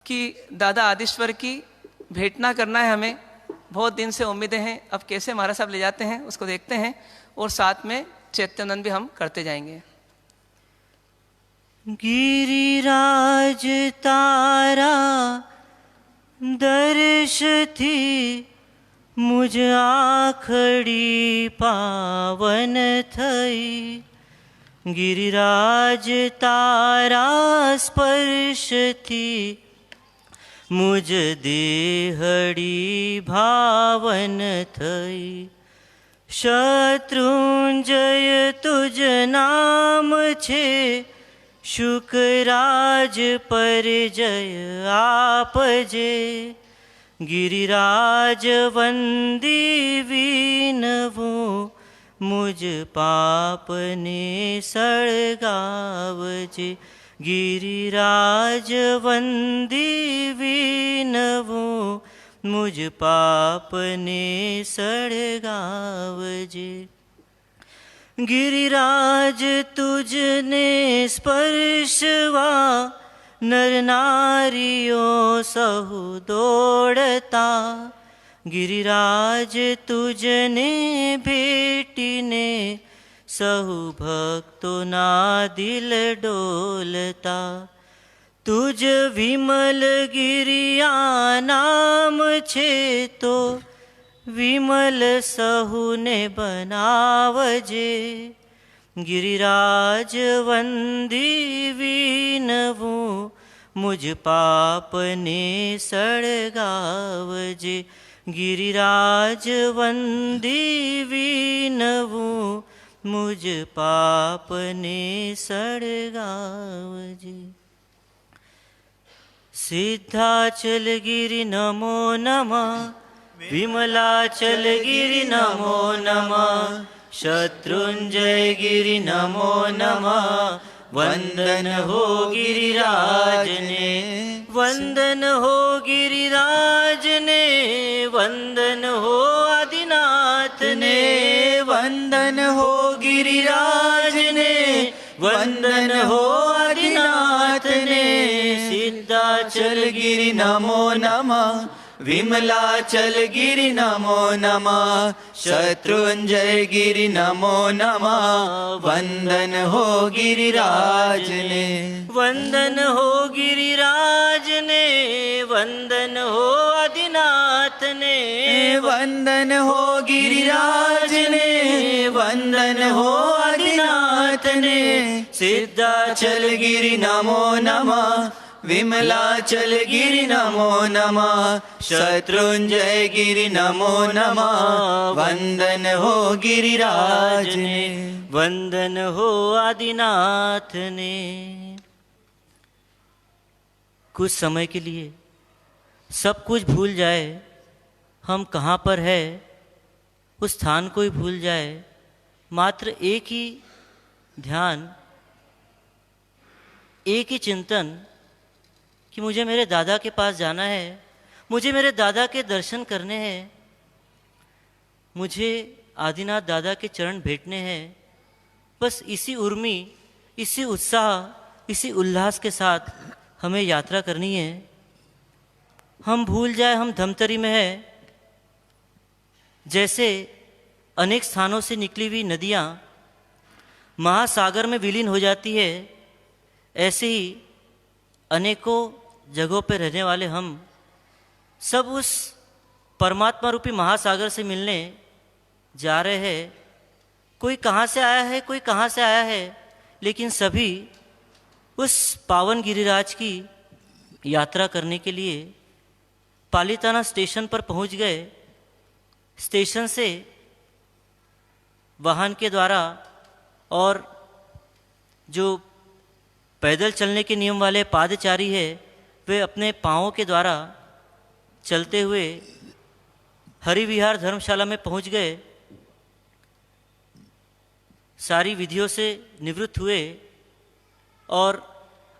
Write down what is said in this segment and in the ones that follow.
कि दादा आदिश्वर की भेंटना करना है हमें। बहुत दिन से उम्मीदें हैं, अब कैसे महाराज साहब ले जाते हैं उसको देखते हैं, और साथ में चैत्यनंद भी हम करते जाएंगे। गिरिराज तारा दर्श थी, मुझ आखड़ी पावन थई। गिरिराज तारा स्पर्श थी, मुझ देहड़ी भावन थई। शत्रुंजय तुझ नाम छे, शुकराज पर जय आपजे। गिरिराज वंदी वीनवो, मुझ पाप ने सळगावजे। गिरिराज वंदी वीनवो, मुझ पाप ने सळगावजे। गिरिराज तुझने स्पर्शवा, नर नारियों सहु दौड़ता। गिरिराज तुझने भेटीने, सहु भक्तों ना दिल डोलता। तुझ विमल गिरिया नाम छे तो, विमल सहु ने बनावजे। गिरिराज वंदी वीनवो, मुझ पाप ने सळगावजे। गिरिराज वंदी वीनवो, मुझ पाप ने सळगावजे। सिद्धाचल गिरि नमो नमः, विमलाचल गिरि नमो नमः। शत्रुंजय गिरि नमो नमः, वंदन हो गिरिराज ने। वंदन हो गिरिराज ने, वंदन हो आदिनाथ ने। वंदन हो गिरिराज ने, वंदन हो आदिनाथ ने। सिद्धाचल गिरि नमो नमः, विमलाचल गिरि नमो नमः। शत्रुंजय गिरि नमो नमः, वंदन हो गिरिराज ने। वंदन हो गिरिराज ने, वंदन हो आदिनाथ ने। वंदन हो गिरिराज ने, वंदन हो आदिनाथ ने। सिद्धाचल गिरि नमो नमः, विमलाचल गिरि नमो नमः। शत्रुंजय गिरि नमो नमः, वंदन हो गिरिराज ने। वंदन हो आदिनाथ ने। कुछ समय के लिए सब कुछ भूल जाए, हम कहाँ पर है उस स्थान को ही भूल जाए। मात्र एक ही ध्यान, एक ही चिंतन कि मुझे मेरे दादा के पास जाना है, मुझे मेरे दादा के दर्शन करने हैं, मुझे आदिनाथ दादा के चरण भेंटने हैं। बस इसी उर्मी, इसी उत्साह, इसी उल्लास के साथ हमें यात्रा करनी है। हम भूल जाए हम धमतरी में है। जैसे अनेक स्थानों से निकली हुई नदियाँ महासागर में विलीन हो जाती है, ऐसे ही अनेकों जगहों पर रहने वाले हम सब उस परमात्मा रूपी महासागर से मिलने जा रहे हैं। कोई कहाँ से आया है, कोई कहाँ से आया है, लेकिन सभी उस पावन गिरिराज की यात्रा करने के लिए पालीताना स्टेशन पर पहुंच गए। स्टेशन से वाहन के द्वारा और जो पैदल चलने के नियम वाले पादचारी है, वे अपने पाँवों के द्वारा चलते हुए हरिविहार धर्मशाला में पहुंच गए। सारी विधियों से निवृत्त हुए और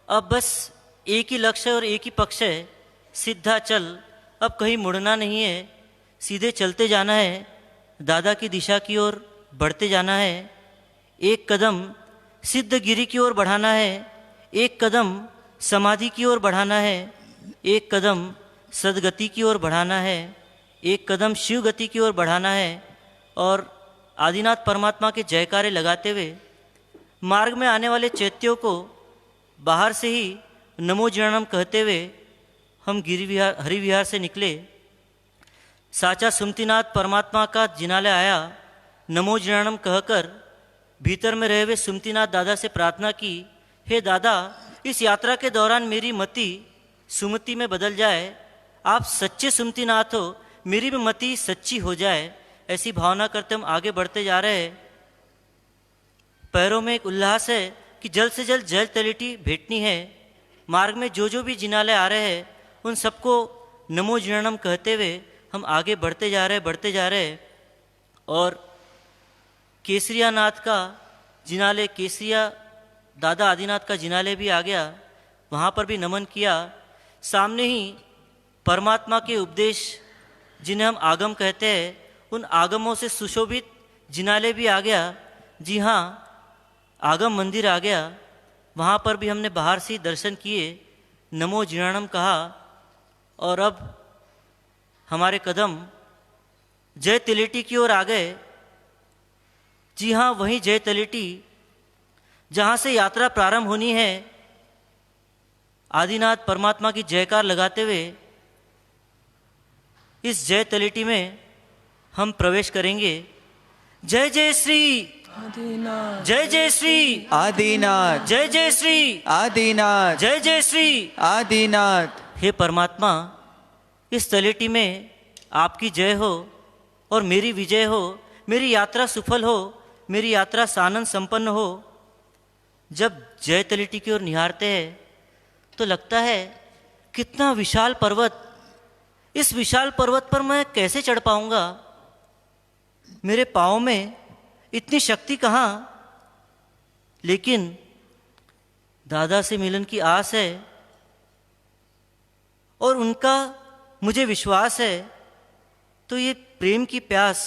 अब बस एक ही लक्ष्य और एक ही पक्ष है, सीधा चल। अब कहीं मुड़ना नहीं है, सीधे चलते जाना है, दादा की दिशा की ओर बढ़ते जाना है। एक कदम सिद्ध गिरी की ओर बढ़ाना है, एक कदम समाधि की ओर बढ़ाना है। एक कदम सदगति की ओर बढ़ाना है, एक कदम शिव गति की ओर बढ़ाना है और आदिनाथ परमात्मा के जयकारे लगाते हुए मार्ग में आने वाले चैत्यों को बाहर से ही नमो जीर्णम कहते हुए हम गिरिविहार हरिविहार से निकले। साचा सुमतिनाथ परमात्मा का जिनालय आया। नमो जीर्णम कहकर भीतर में रहे हुए सुमतिनाथ दादा से प्रार्थना की, हे दादा, इस यात्रा के दौरान मेरी मति सुमति में बदल जाए। आप सच्चे सुमतिनाथ हो, मेरी भी मति सच्ची हो जाए। ऐसी भावना करते हम आगे बढ़ते जा रहे हैं। पैरों में एक उल्लास है कि जल्द से जल्द जल तलेटी भेंटनी है। मार्ग में जो भी जिनालय आ रहे हैं उन सबको नमो जीर्णम कहते हुए हम आगे बढ़ते जा रहे हैं। और केसरिया नाथ का जिनालय, केसरिया दादा आदिनाथ का जिनालय भी आ गया। वहाँ पर भी नमन किया। सामने ही परमात्मा के उपदेश जिन्हें हम आगम कहते हैं, उन आगमों से सुशोभित जिनालय भी आ गया। जी हाँ, आगम मंदिर आ गया। वहाँ पर भी हमने बाहर से ही दर्शन किए, नमो जीर्णम कहा और अब हमारे कदम जय तलेटी की ओर आ गए। जी हाँ, वही जय तलेटी जहाँ से यात्रा प्रारंभ होनी है। आदिनाथ परमात्मा की जयकार लगाते हुए इस जय तलेटी में हम प्रवेश करेंगे। जय जय श्री आदिनाथ, जय जय श्री आदिनाथ, जय जय श्री आदिनाथ, जय जय श्री आदिनाथ। हे परमात्मा, इस तलेटी में आपकी जय हो और मेरी विजय हो, मेरी यात्रा सफल हो, मेरी यात्रा सानंद संपन्न हो। जब जय तलेटी की ओर निहारते हैं तो लगता है कितना विशाल पर्वत, इस विशाल पर्वत पर मैं कैसे चढ़ पाऊंगा। मेरे पाँव में इतनी शक्ति कहाँ। लेकिन दादा से मिलन की आस है और उनका मुझे विश्वास है। तो ये प्रेम की प्यास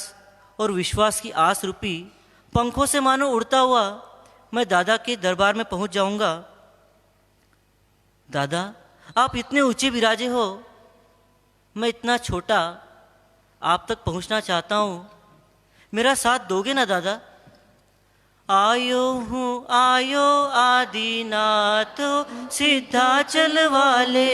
और विश्वास की आस रूपी पंखों से मानो उड़ता हुआ मैं दादा के दरबार में पहुंच जाऊंगा। दादा, आप इतने ऊंचे विराजे हो, मैं इतना छोटा आप तक पहुंचना चाहता हूं। मेरा साथ दोगे ना दादा? आयो हूँ आयो आदिनाथ सिद्धाचल वाले,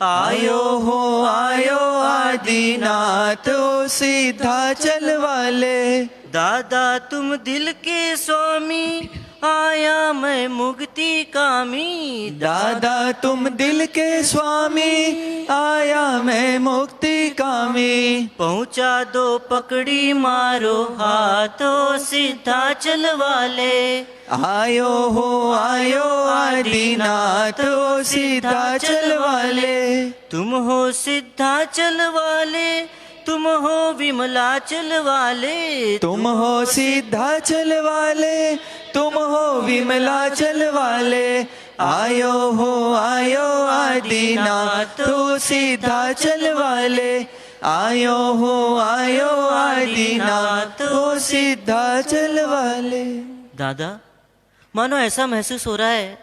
आयो हो आयो आदिनाथ सिद्धाचल वाले। दादा तुम दिल के स्वामी, आया मैं मुक्ति कामी। दादा तुम दिल के स्वामी, आया मैं मुक्ति कामी। पहुँचा दो पकड़ी मारो हाथों सिद्धाचल वाले। आयो हो आयो आदिनाथ सिद्धाचल वाले। तुम हो सिद्धाचल वाले, तुम हो विमलाचल वाले। तुम हो सिद्धाचल वाले, तुम हो विमलाचल वाले। आयो हो आयो आदिनाथ सिद्धाचल वाले। आयो हो आयो आदिनाथ सिद्धाचल वाले। दादा, मानो ऐसा महसूस हो रहा है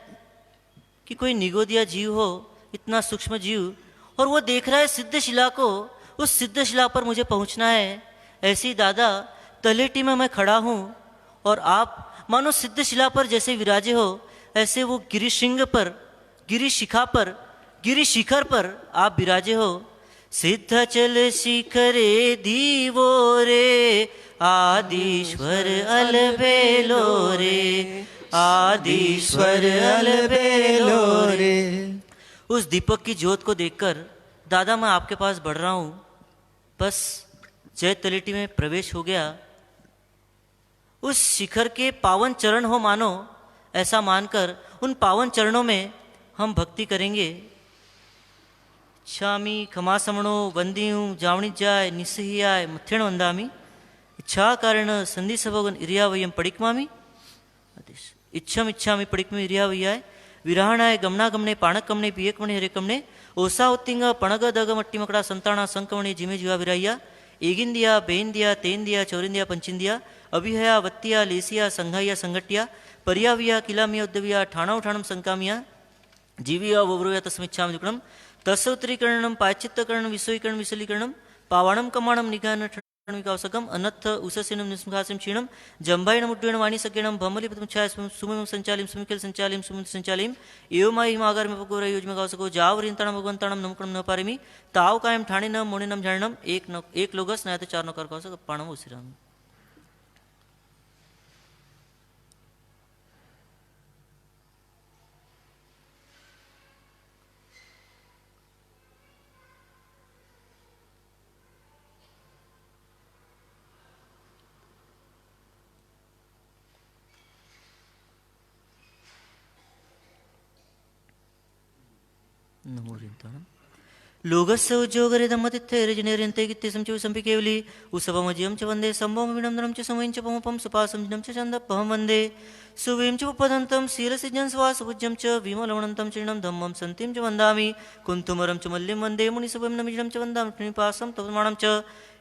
कि कोई निगोदिया जीव हो, इतना सूक्ष्म जीव, और वो देख रहा है सिद्ध शिला को। उस सिद्ध शिला पर मुझे पहुंचना है। ऐसी दादा तलेटी में मैं खड़ा हूँ और आप मानो सिद्ध शिला पर जैसे विराजे हो, ऐसे वो गिरिशृंग पर, गिरिशिखा पर, गिरिशिखर पर आप विराजे हो। सिद्धाचल शिखरे दीवो रे, आदिश्वर अलबेलो रे, आदिश्वर अलबेलो रे। उस दीपक की ज्योत को देखकर दादा मैं आपके पास बढ़ रहा हूँ। बस जय तलेटी में प्रवेश हो गया। उस शिखर के पावन चरण हो मानो, ऐसा मानकर उन पावन चरणों में हम भक्ति करेंगे। इच्छामी खमासमणो वंदियूं जावणी जाय निस्सहियाय मथ्यण वंदामी। इच्छा कारण संधि सभोगन इरियावयम पडिकमामी। इच्छम इच्छामी पडिकमी इरियावयाय विराहणाय गमना गमने पाणक कमने पियक मणे हरे कमने ओसा उत्तिंग पणग दग मट्टी मकड़ा संताणा संकमणे जिमे जीवा विराया एगिंदिया बेंदिया तेंदिया चौरिंदिया पंचिंदिया अभिहया वत्तिया लेसिया संघाइया संगटिया परियाविया किलामिया उद्दविया ठाणव ठाणम संकामिया जीवी अवब्रूया तस्मिच्छामि दुक्कडं तस्य उत्तरीकरणं पाश्चित्तकरणं विश्वීकरणं विशलीकरणं पावाणं कमाणं निघानं ठणविकावसकम् अनत्थ उषसीनं निस्मृहासिं क्षीणं जम्भायणं उड्डयण वाणी सकेणं भमलिपतमुच्छाय सुमिमं संचालिं सुमिखिल संचालिं सुमित संचालिं एवमाई हिमागार में पकोर योजमेगावसको जावरिंताणं भगवंताणं नमकणं न पारिमी ताव कायम ठाणिनं मोणिनं झाणनं एक लोगस नायत चार नकार कावसक पाणं उसिराम. लोगस्य उद्योगरे दम्मतिथैरजनेर्यन्ते गित्तेसं च विसम्पि केवली उसवमजियं च वन्दे सम्भवमिडं च समयं च पमपं सुपासं जिनं च छन्दपहं वन्दे सुवीं च उपदन्तं शीलसिजं स्वासभुज्यं च विमलवणन्तं चीर्णं धम्मं सन्तिं च वन्दामि कुन्तुमरं च मल्लिं वन्दे मुनिसुभं नमिजं च वन्दामि निपासं तवमाणं च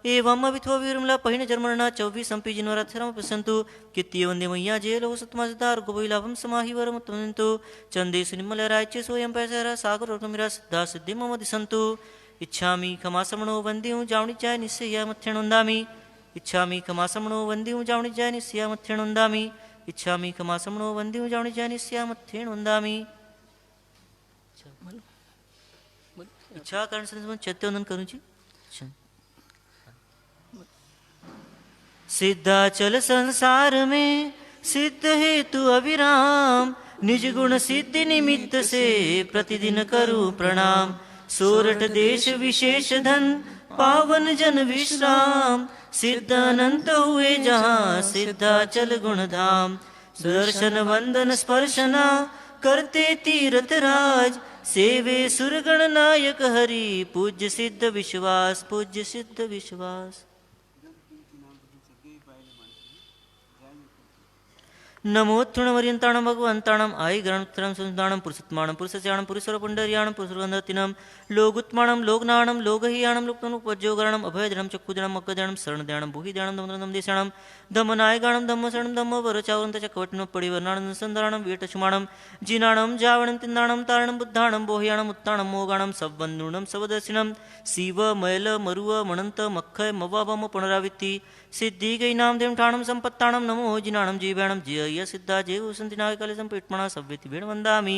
एवं अविथो विरमला पहिन जर्मणा चौवी संपि जिनवराथरम पश्यन्तु कित्तीय वन्दे मय्या जे लोह सत्माजितार गोविलाभं समाहि वरमुत्तमन्तु चन्देषु निम्मलराज्य सोऽयं पैसरा सागरोर्गमिरा सिद्धा सिद्धि मम दिसन्तु इच्छामि खमासमणो वन्दिं जावणिज्याय निस्सया मथ्यणुन्दामि इच्छामि खमासमणो वन्दिं जावणिज्याय निस्सया मथ्यणुन्दामि इच्छामि खमासमणो वन्दिं जावणिज्याय निस्सया मथ्यणुन्दामि इच्छा कारण संबंध चैत्यवंदन करूँची सिद्धाचल संसार में सिद्ध हेतु अविराम निज गुण सिद्धि निमित्त से प्रतिदिन करूं प्रणाम सोरठ देश विशेष धन पावन जन विश्राम सिद्ध अनंत हुए जहाँ सिद्धाचल गुण धाम सुदर्शन वंदन स्पर्शना करते तीरथ राज सेवे सुरगण नायक हरि पूज्य सिद्ध विश्वास पूज्य सिद्ध विश्वास. नमोत्थुणमर्यन्ताणं भगवन्ताणम् आयि गणोत्तरं संस्थाणं पुरुषोत्माणं पुरुषस्याणं पुरुषरपुण्डर्याणं पुरुषगन्धतिनं लोगुत्माणं लोकनाणं लोकहीयाणं लोकतनुपज्योगरणम् अभयदणं चक्षुदणं मक्कदणं शरणदयाणं भूहिदयाणं दमदनं देशाणं धम्मनायगाणं धम्मशरणं धम्मवरचावरन्तचक्रवटिनं परिवर्णाणं संधारणं वीटशुमाणं जिनाणं जावणं तिन्नाणं तारणं बुद्धाणं बोह्याणं उत्ताणं मोगाणं सवन्दूणं सवदर्शिनं शिव मैल मरुव मणंत मक्खय मवाभम पुनरावृत्ति सिद्धि गई नाम देव ठाणम संपत्ताणम नमो जिनाणम जीव्याणम जय सिद्धा जय वसंति नायकाले संपेटमणा सव्यति भेण वंदामि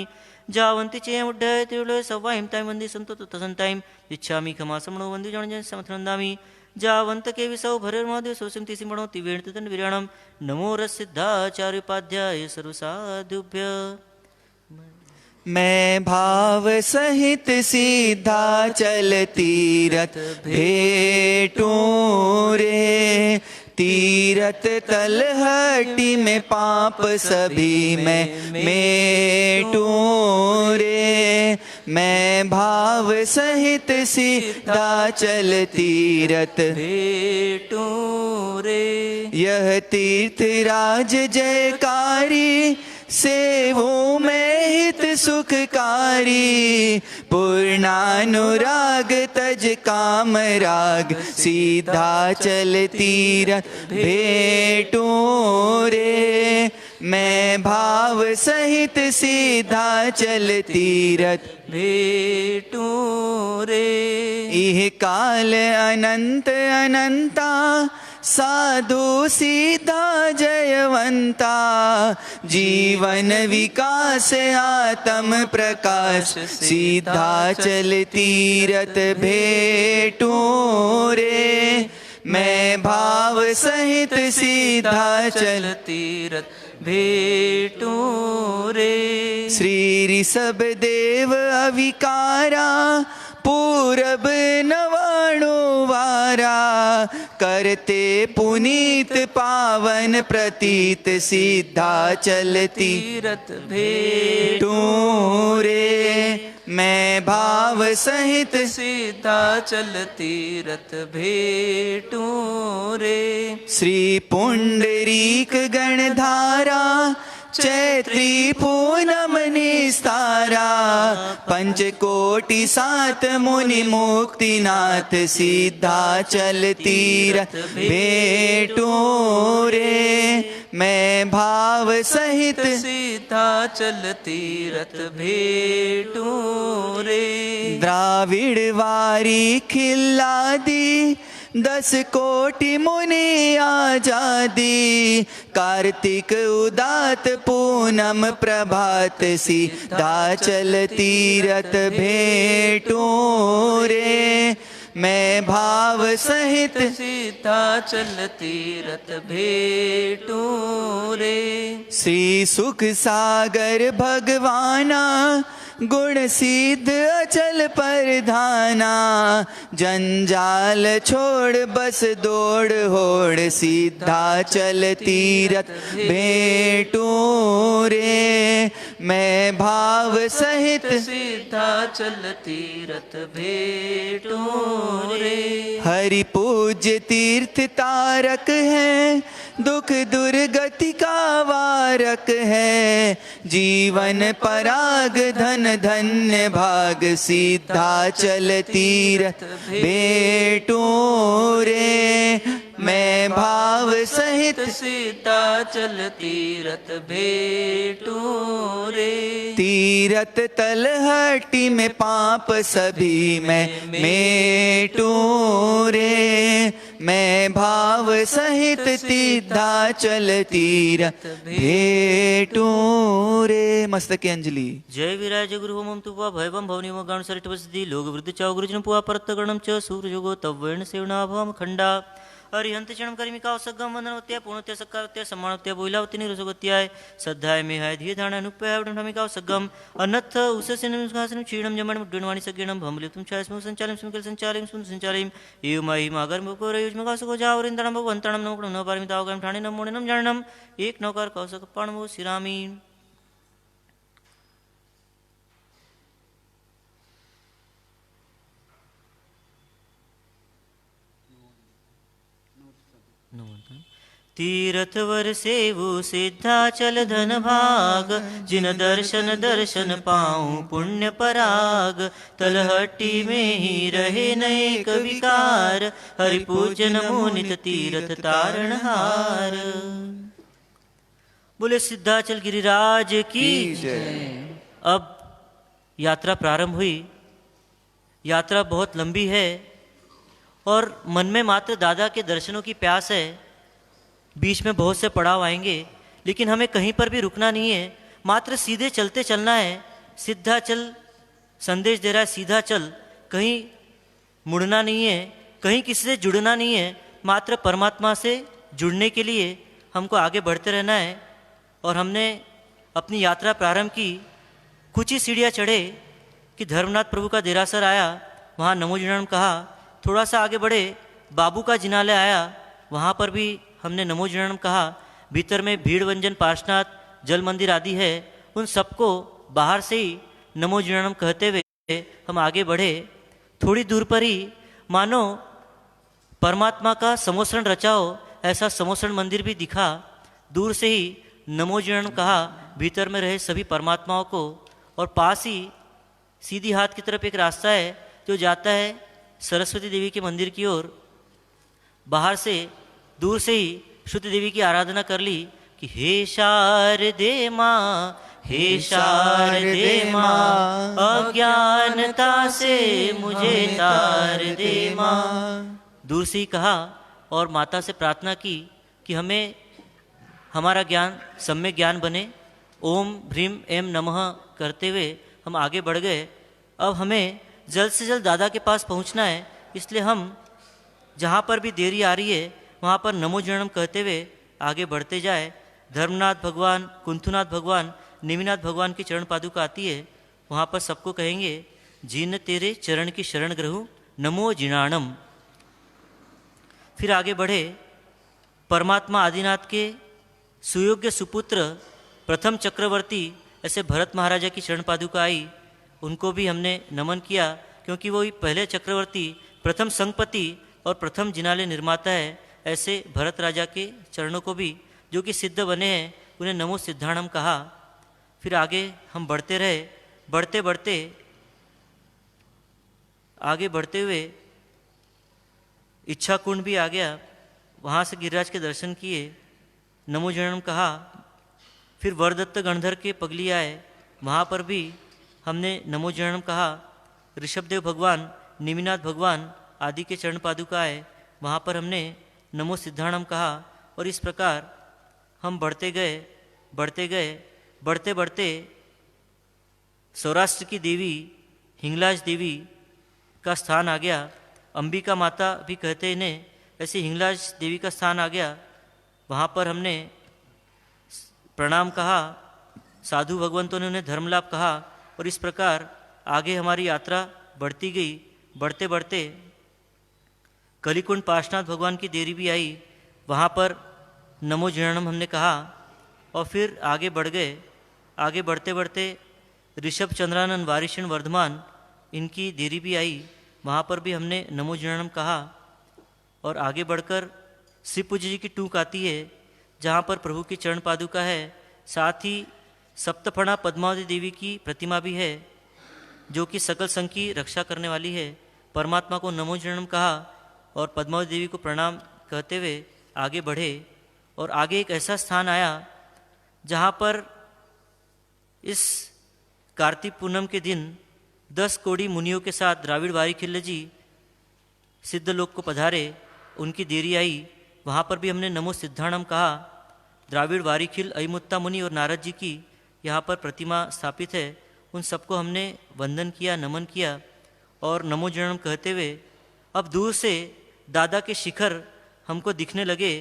जावंति चेय उड्डय तिरुलय सवाहिम ताई वंदे संतो तसंताइम इच्छामि खमासमणो वंदे जन जन समथनंदामि जावंत के विसौ भरेर महादेव सोसिमति सिमणो तिवेण तन विराणम नमो रस सिद्धाचार्य उपाध्याय सर्वसाधुभ्य. मैं भाव सहित सीधा चल तीरथ भेटूं रे तीरथ तलहटी में पाप सभी मैं मेटूं रे मैं भाव सहित सीधा चल तीरथ भेटूं रे यह तीर्थ राज जयकारी सेवो में हित सुखकारी पूर्णानुराग तज काम राग सीधा चल तीरथ भेटूं रे मैं भाव सहित सीधा चल तीरथ भेटूं रे इह काल अनंत अनंता साधु सीधा जयवंता जीवन विकास आत्म प्रकाश सीधा चल तीरथ भेटूं रे मैं भाव सहित सीधा चल तीरथ भेटूं रे श्री ऋषभ देव अविकारा पूरब नवाणु वारा करते पुनीत पावन प्रतीत सीधा चल तीरथ भेटूं रे मैं भाव सहित सीधा चल तीरथ भेटूं रे श्री पुंडरीक गणधारा चैत्री पूनम निस्तारा पंचकोटि सात मुनि मुक्तिनाथ सिद्धाचल तीरथ भेटू रे मैं भाव सहित सिद्धाचल तीरथ भेटू रे। द्राविड़ वारी खिल्ला दी 10 कोटि मुनि आजादी कार्तिक उदात पूनम प्रभात सिद्धाचल तीरथ भेटू रे मैं भाव सहित सिद्धाचल तीरथ भेटू रे। श्री सुख सागर भगवाना गुण सिद्ध अचल परधाना जंजाल छोड़ बस दौड़ होड़ सिद्धाचल तीरथ भेटू रे मैं भाव सहित सिद्धाचल तीरथ भेटू रे। हरि पूज्य तीर्थ तारक है दुख दुर्गति का वारक है जीवन पराग धन धन्य भाग सिद्धाचल तीरथ भेटू रे मैं भाव सहित सिद्धाचल तीरथ भेटू रे। तीरथ तलहटी में पाप सभी में मेटू रे मैं भाव सहित सिद्धाचल तीरथ भेटू रे। मस्तक की अंजलि। जय विराज गुरु मम तुवा भैवम भवनी मो गान सरित वसदी लोग वृद्ध चाव गुरुजन पुआ परत गणम च सूर्यजोगो तवेण सेवनाभम खंडा अरिहंत चरण करिमिका सगम वंदनवत्या पूर्णत्या सत्कारत्या सम्मानवत्या बोइलावती निरसगत्याय सद्धाय मेहाय धिय धारण अनुप्याय वडनमिका सगम अनथ उसस्य नमस्कारं क्षीणं जमण मुद्रणवाणी सगेणं भमलितुम छायस्म संचालम स्मकल संचालम सुन संचालम एवमहि मागर मुको रयुजमका सको जावरिंदणं भगवंतणं नमो न पारमितावगम ठाणे नमो नम जानणं एक नौकार कौसक पाणमो सिरामी। तीरथ वर सेवु सिद्धाचल धन भाग जिन दर्शन दर्शन पाऊं पुण्य पराग तलहट्टी में ही रहे नएक विकार हरि पूजन मोनित तीरथ तारणहार। बोले सिद्धाचल गिरिराज की जय। अब यात्रा प्रारंभ हुई। यात्रा बहुत लंबी है और मन में मात्र दादा के दर्शनों की प्यास है। बीच में बहुत से पड़ाव आएंगे लेकिन हमें कहीं पर भी रुकना नहीं है, मात्र सीधे चलते चलना है। सिद्धाचल संदेश दे रहा है, सीधा चल, कहीं मुड़ना नहीं है, कहीं किसी से जुड़ना नहीं है, मात्र परमात्मा से जुड़ने के लिए हमको आगे बढ़ते रहना है। और हमने अपनी यात्रा प्रारंभ की। कुछ ही सीढ़ियाँ चढ़े कि धर्मनाथ प्रभु का देरासर आया, वहाँ नमो जिनाम कहा। थोड़ा सा आगे बढ़े, बाबू का जिनालय आया, वहाँ पर भी हमने नमो जिनाम कहा। भीतर में भीड़ वंजन पार्शनाथ जल मंदिर आदि है, उन सबको बाहर से ही नमो जिनाम कहते हुए हम आगे बढ़े। थोड़ी दूर पर ही मानो परमात्मा का समोसरण रचाओ ऐसा समोसरण मंदिर भी दिखा। दूर से ही नमो जिनाम कहा भीतर में रहे सभी परमात्माओं को। और पास ही सीधी हाथ की तरफ एक रास्ता है जो जाता है सरस्वती देवी के मंदिर की ओर। बाहर से दूर से ही श्रुति देवी की आराधना कर ली कि हे शारदे माँ, हे शारदे माँ, अज्ञानता से मुझे तार दे माँ। दूर से ही कहा और माता से प्रार्थना की कि हमें हमारा ज्ञान सम्यक ज्ञान बने। ओम भ्रीम एम नमः करते हुए हम आगे बढ़ गए। अब हमें जल्द से जल्द दादा के पास पहुंचना है, इसलिए हम जहाँ पर भी देरी आ रही है वहाँ पर नमो जिनाम कहते हुए आगे बढ़ते जाए। धर्मनाथ भगवान, कुंथुनाथ भगवान, निमिनाथ भगवान की चरण पादुका आती है, वहाँ पर सबको कहेंगे जिन तेरे चरण की शरण ग्रहूँ नमो जिनाणम। फिर आगे बढ़े, परमात्मा आदिनाथ के सुयोग्य सुपुत्र प्रथम चक्रवर्ती ऐसे भरत महाराजा की चरण पादुका आई, उनको भी हमने नमन किया क्योंकि वो पहले चक्रवर्ती, प्रथम संगपति और प्रथम जिनालय निर्माता है। ऐसे भरत राजा के चरणों को भी, जो कि सिद्ध बने हैं, उन्हें नमो सिद्धाणम कहा। फिर आगे हम बढ़ते रहे, बढ़ते बढ़ते आगे बढ़ते हुए इच्छा कुंड भी आ गया, वहाँ से गिरिराज के दर्शन किए, नमो जनम कहा। फिर वरदत्त गणधर के पगली आए, वहाँ पर भी हमने नमो जनम कहा। ऋषभदेव भगवान, निमिनाथ भगवान आदि के चरण पादुका आए, वहाँ पर हमने नमो सिद्धाणम कहा। और इस प्रकार हम बढ़ते गए, बढ़ते गए, बढ़ते बढ़ते सौराष्ट्र की देवी हिंगलाज देवी का स्थान आ गया। अंबिका माता भी कहते इन्हें, ऐसे हिंगलाज देवी का स्थान आ गया। वहाँ पर हमने प्रणाम कहा, साधु भगवंतों ने उन्हें धर्मलाभ कहा। और इस प्रकार आगे हमारी यात्रा बढ़ती गई। बढ़ते बढ़ते कलिकुंड पार्श्वनाथ भगवान की देरी भी आई, वहाँ पर नमो जननम हमने कहा। और फिर आगे बढ़ गए। आगे बढ़ते बढ़ते ऋषभ चंद्रानंद वारिषण वर्धमान इनकी देरी भी आई, वहाँ पर भी हमने नमो जननम कहा। और आगे बढ़कर श्री पूज्य जी की टूक आती है, जहाँ पर प्रभु की चरण पादुका है। साथ ही सप्तफणा पद्मावती देवी की प्रतिमा भी है, जो कि सकल संघ की रक्षा करने वाली है। परमात्मा को नमो जननम कहा और पद्मावती देवी को प्रणाम कहते हुए आगे बढ़े। और आगे एक ऐसा स्थान आया जहाँ पर इस कार्तिक पूनम के दिन 10 कोड़ी मुनियों के साथ द्राविड़ वारिखिल्य जी सिद्धलोक को पधारे, उनकी देरी आई। वहाँ पर भी हमने नमो सिद्धाणम कहा। द्राविड़ वारिखिल अयमुत्ता मुनि और नारद जी की यहाँ पर प्रतिमा स्थापित है, उन सबको हमने वंदन किया, नमन किया और नमो जननम कहते हुए अब दूर से दादा के शिखर हमको दिखने लगे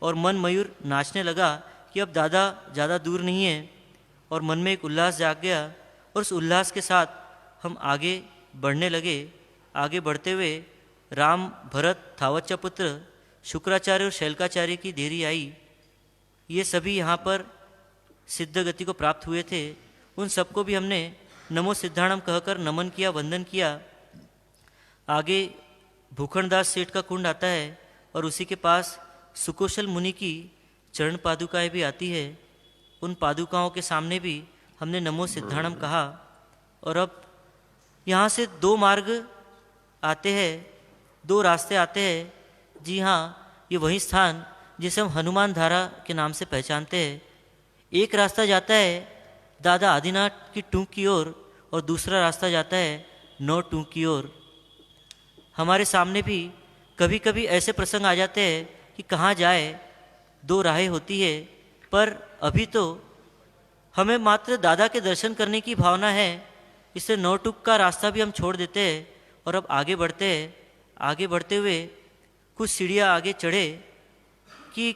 और मन मयूर नाचने लगा कि अब दादा ज़्यादा दूर नहीं है। और मन में एक उल्लास जाग गया और उस उल्लास के साथ हम आगे बढ़ने लगे। आगे बढ़ते हुए राम, भरत, थावच्चा पुत्र, शुक्राचार्य और शैलकाचार्य की देरी आई। ये सभी यहाँ पर सिद्ध गति को प्राप्त हुए थे। उन सबको भी हमने नमो सिद्धाणम कहकर नमन किया, वंदन किया। आगे भूखंडदास सेठ का कुंड आता है और उसी के पास सुकोशल मुनि की चरण पादुकाएं भी आती है। उन पादुकाओं के सामने भी हमने नमो सिद्धाणम कहा। और अब यहाँ से 2 मार्ग आते हैं, 2 रास्ते आते हैं। जी हाँ, ये वही स्थान जिसे हम हनुमान धारा के नाम से पहचानते हैं। एक रास्ता जाता है दादा आदिनाथ की टूंक की ओर और दूसरा रास्ता जाता है नौ टूंक की ओर। हमारे सामने भी कभी कभी ऐसे प्रसंग आ जाते हैं कि कहाँ जाए, 2 राहें होती है। पर अभी तो हमें मात्र दादा के दर्शन करने की भावना है, इसलिए नौ टूंक का रास्ता भी हम छोड़ देते हैं और अब आगे बढ़ते हैं। आगे बढ़ते हुए कुछ सीढ़ियाँ आगे चढ़े कि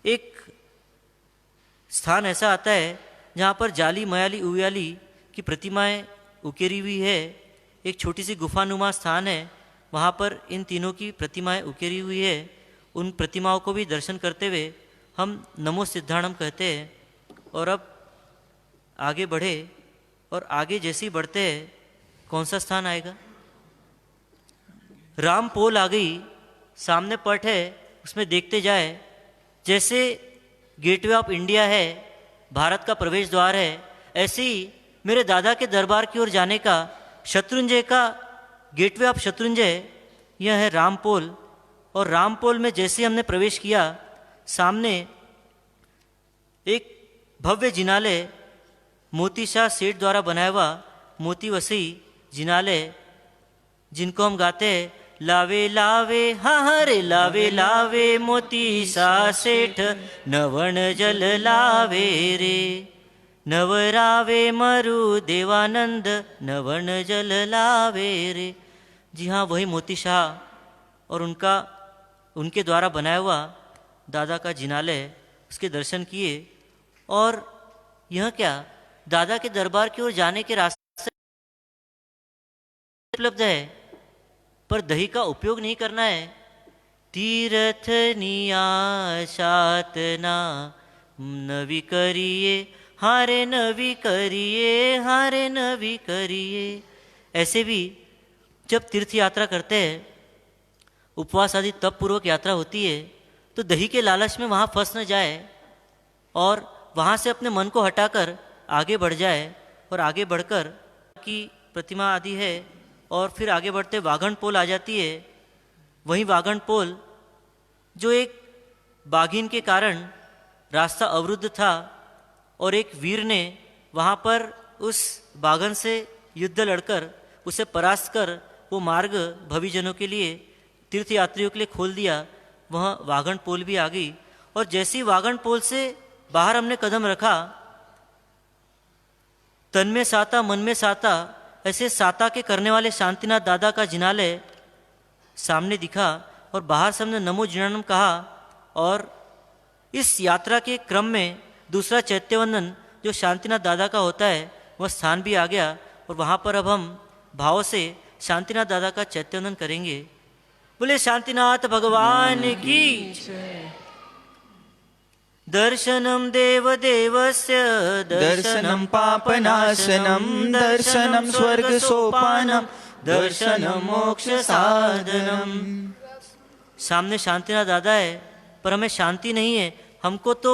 एक स्थान ऐसा आता है जहाँ पर जाली, मयाली, उयाली की प्रतिमाएं उकेरी हुई है। एक छोटी सी गुफानुमा स्थान है, वहाँ पर इन तीनों की प्रतिमाएं उकेरी हुई है। उन प्रतिमाओं को भी दर्शन करते हुए हम नमो सिद्धाणम कहते हैं। और अब आगे बढ़े और आगे जैसे ही बढ़ते हैं कौन सा स्थान आएगा? राम पोल आ गई, सामने पट है, उसमें देखते जाए। जैसे गेटवे ऑफ इंडिया है, भारत का प्रवेश द्वार है, ऐसे ही मेरे दादा के दरबार की ओर जाने का शत्रुंजय का गेटवे ऑफ शत्रुंजय यह है रामपोल। और रामपोल में जैसे हमने प्रवेश किया, सामने एक भव्य जिनालय मोती शाह सेठ द्वारा बनाया हुआ मोती वसी जिनालय, जिनको हम गाते हैं लावे लावे हरे लावे लावे मोती शाह सेठ नवण जल लावे रे, नवरावे मरु देवानंद नवण जल लावे रे। जी हाँ, वही मोती शाह और उनके द्वारा बनाया हुआ दादा का जिनालय, उसके दर्शन किए। और यह क्या, दादा के दरबार की ओर जाने के रास्ते उपलब्ध है, पर दही का उपयोग नहीं करना है। तीर्थ नियाशातना नवी करिए हारे नवी करिए हारे नवी करिए। ऐसे भी जब तीर्थ यात्रा करते हैं, उपवास आदि तप पूर्वक यात्रा होती है, तो दही के लालच में वहाँ फंस न जाए और वहाँ से अपने मन को हटाकर आगे बढ़ जाए और आगे बढ़कर की प्रतिमा आदि है और फिर आगे बढ़ते वाघन पोल आ जाती है। वहीं वाघन पोल जो एक बाघिन के कारण रास्ता अवरुद्ध था और एक वीर ने वहाँ पर उस बाघन से युद्ध लड़कर उसे परास्त कर वो मार्ग भविजनों के लिए, तीर्थयात्रियों के लिए खोल दिया। वह वाघन पोल भी आ गई और जैसे ही वाघन पोल से बाहर हमने कदम रखा, तन में साता मन में साता, ऐसे साता के करने वाले शांतिनाथ दादा का जिनालय सामने दिखा और बाहर से हमने नमो जिनानम कहा। और इस यात्रा के क्रम में दूसरा चैत्यवंदन जो शांतिनाथ दादा का होता है वह स्थान भी आ गया और वहाँ पर अब हम भाव से शांतिनाथ दादा का चैत्यवंदन करेंगे। बोले शांतिनाथ भगवान की दर्शनम देव देवस्य दर्शनं पापनाशनं दर्शनं स्वर्ग सोपानं दर्शनं मोक्ष साधनम। सामने शांतिनाथ दादा है पर हमें शांति नहीं है। हमको तो